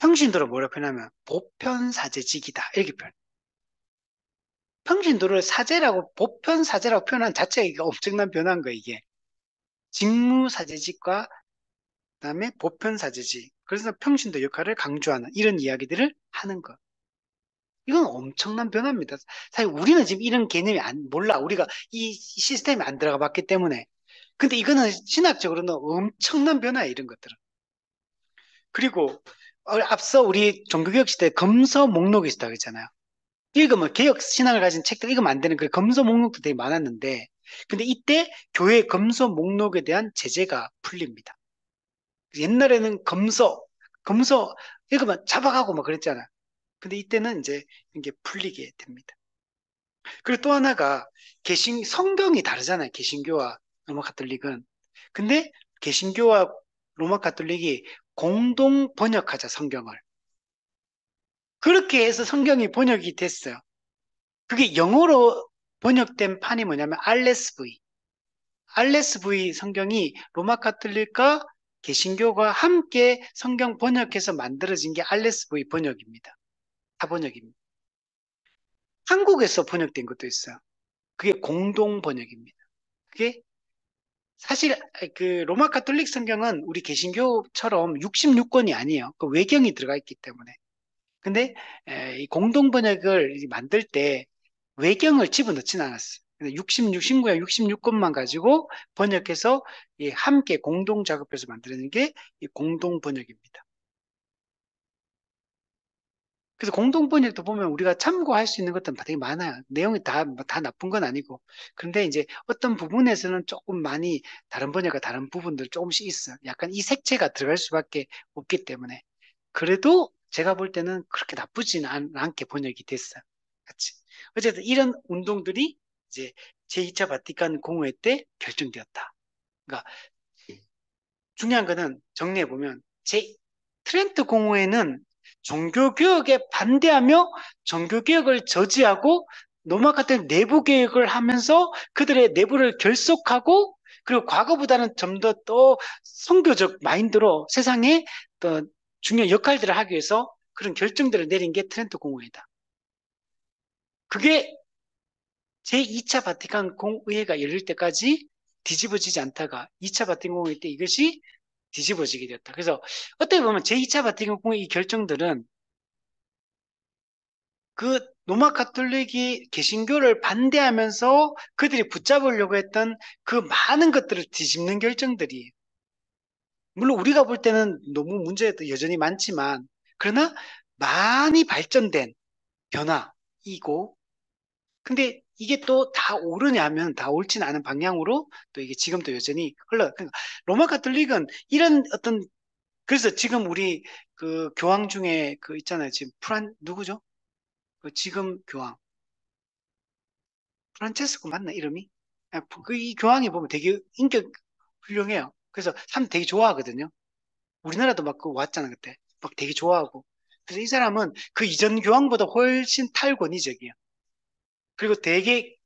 평신도를 뭐라고 표현하면 보편사제직이다. 이렇게 표현. 평신도를 사제라고 보편사제라고 표현한 자체가 이게 엄청난 변화인 거예요. 이게 직무사제직과 그다음에 보편사제직. 그래서 평신도 역할을 강조하는 이런 이야기들을 하는 것. 이건 엄청난 변화입니다. 사실 우리는 지금 이런 개념이 몰라. 우리가 이 시스템에 안 들어가 봤기 때문에. 근데 이거는 신학적으로는 엄청난 변화예요, 이런 것들은. 그리고 앞서 우리 종교개혁 시대 검서 목록이 있다고 했잖아요. 읽으면 개혁 신앙을 가진 책들 읽으면 안 되는 그 검서 목록도 되게 많았는데, 근데 이때 교회 검서 목록에 대한 제재가 풀립니다. 옛날에는 검서 읽으면 잡아가고 막 그랬잖아요. 근데 이때는 이제 이게 풀리게 됩니다. 그리고 또 하나가 성경이 다르잖아요. 개신교와 로마 가톨릭은. 근데 개신교와 로마 가톨릭이 공동 번역하자 성경을. 그렇게 해서 성경이 번역이 됐어요. 그게 영어로 번역된 판이 뭐냐면 RSV. RSV 성경이 로마 가톨릭과 개신교가 함께 성경 번역해서 만들어진 게 RSV 번역입니다. 타번역입니다. 한국에서 번역된 것도 있어요. 그게 공동 번역입니다. 그게 사실 그 로마 가톨릭 성경은 우리 개신교처럼 66권이 아니에요. 그 외경이 들어가 있기 때문에. 근데 이 공동 번역을 만들 때 외경을 집어넣지는 않았어요. 66, 신구약 66권만 가지고 번역해서 함께 공동 작업해서 만드는 게 이 공동 번역입니다. 그래서 공동 번역도 보면 우리가 참고할 수 있는 것들은 되게 많아요. 내용이 다 나쁜 건 아니고. 그런데 이제 어떤 부분에서는 조금 많이 다른 번역과 다른 부분들 조금씩 있어요. 약간 이 색채가 들어갈 수밖에 없기 때문에. 그래도 제가 볼 때는 그렇게 나쁘진 않게 번역이 됐어요. 같이. 어쨌든 이런 운동들이 이제 제2차 바티칸 공회 때 결정되었다. 그러니까 중요한 거는 정리해 보면 트렌트 공회는 종교개혁에 반대하며 종교개혁을 저지하고 로마 같은 내부 개혁을 하면서 그들의 내부를 결속하고 그리고 과거보다는 좀 더 또 선교적 마인드로 세상에 또 중요한 역할들을 하기 위해서 그런 결정들을 내린 게 트렌트 공회이다. 그게 제2차 바티칸 공의회가 열릴 때까지 뒤집어지지 않다가 2차 바티칸 공회 때 이것이 뒤집어지게 되었다. 그래서 어떻게 보면 제2차 바티칸 공회 이 결정들은 그 로마 가톨릭이 개신교를 반대하면서 그들이 붙잡으려고 했던 그 많은 것들을 뒤집는 결정들이에요. 물론 우리가 볼 때는 너무 문제도 여전히 많지만 그러나 많이 발전된 변화이고 근데 이게 또 다 옳으냐면 다 옳지는 않은 방향으로 또 이게 지금도 여전히 그러니까 로마 가톨릭은 이런 어떤 그래서 지금 우리 그 교황 중에 그 있잖아요. 지금 누구죠? 그 지금 교황 프란체스코 맞나 이름이? 이 교황이 보면 되게 인격 훌륭해요. 그래서 사람 되게 좋아하거든요. 우리나라도 막 그 왔잖아 그때. 막 되게 좋아하고. 그래서 이 사람은 그 이전 교황보다 훨씬 탈권위적이에요. 그리고 되게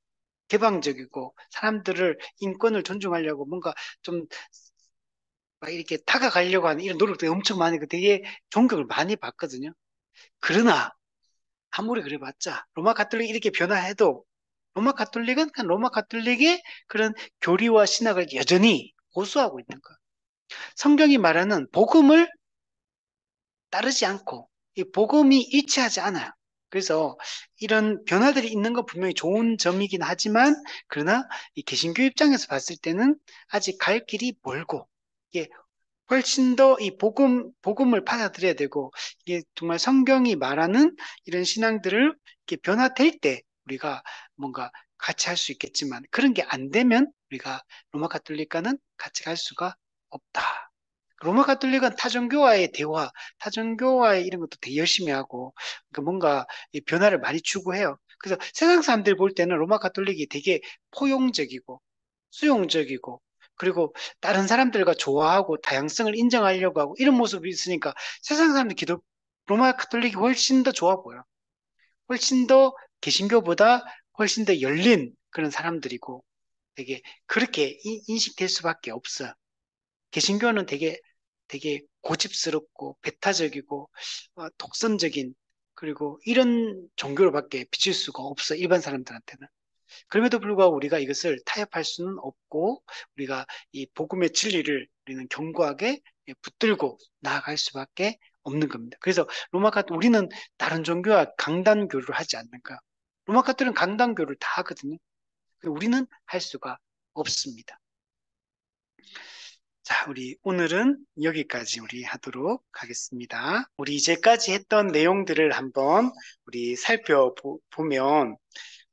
개방적이고 사람들을 인권을 존중하려고 뭔가 좀 막 이렇게 다가가려고 하는 이런 노력도 엄청 많이 그 되게 존경을 많이 받거든요. 그러나 아무리 그래봤자 로마 가톨릭이 이렇게 변화해도 로마 가톨릭은 그냥 로마 가톨릭의 그런 교리와 신학을 여전히 고수하고 있는 거예요. 성경이 말하는 복음을 따르지 않고 이 복음이 일치하지 않아요. 그래서 이런 변화들이 있는 건 분명히 좋은 점이긴 하지만 그러나 이 개신교 입장에서 봤을 때는 아직 갈 길이 멀고 이게 훨씬 더 이 복음을 받아들여야 되고, 이게 정말 성경이 말하는 이런 신앙들을 이렇게 변화될 때 우리가 뭔가 같이 할 수 있겠지만, 그런 게 안 되면 우리가 로마 가톨릭과는 같이 갈 수가 없다. 로마 가톨릭은 타종교와의 대화, 타종교와의 이런 것도 되게 열심히 하고, 그러니까 뭔가 이 변화를 많이 추구해요. 그래서 세상 사람들이 볼 때는 로마 가톨릭이 되게 포용적이고, 수용적이고, 그리고 다른 사람들과 좋아하고 다양성을 인정하려고 하고 이런 모습이 있으니까 세상 사람들 로마 카톨릭이 훨씬 더 좋아 보여. 훨씬 더 개신교보다 훨씬 더 열린 그런 사람들이고 되게 그렇게 인식될 수밖에 없어. 개신교는 되게 고집스럽고 배타적이고 독선적인 그리고 이런 종교로밖에 비칠 수가 없어 일반 사람들한테는. 그럼에도 불구하고 우리가 이것을 타협할 수는 없고 우리가 이 복음의 진리를 우리는 견고하게 붙들고 나아갈 수밖에 없는 겁니다. 그래서 우리는 다른 종교와 강단교를 하지 않는가. 로마 카톨릭은 강단교를 다 하거든요. 우리는 할 수가 없습니다. 자, 우리 오늘은 여기까지 우리 하도록 하겠습니다. 우리 이제까지 했던 내용들을 한번 우리 살펴보면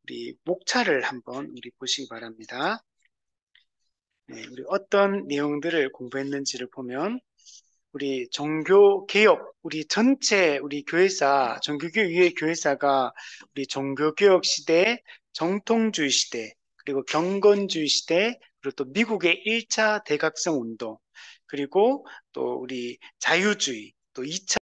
우리 목차를 한번 우리 보시기 바랍니다. 네, 우리 어떤 내용들을 공부했는지를 보면 우리 종교 개혁, 우리 전체 우리 교회사, 종교교 위의 교회사가 우리 종교개혁 시대, 정통주의 시대, 그리고 경건주의 시대, 그리고 또 미국의 1차 대각성 운동, 그리고 또 우리 자유주의, 또 2차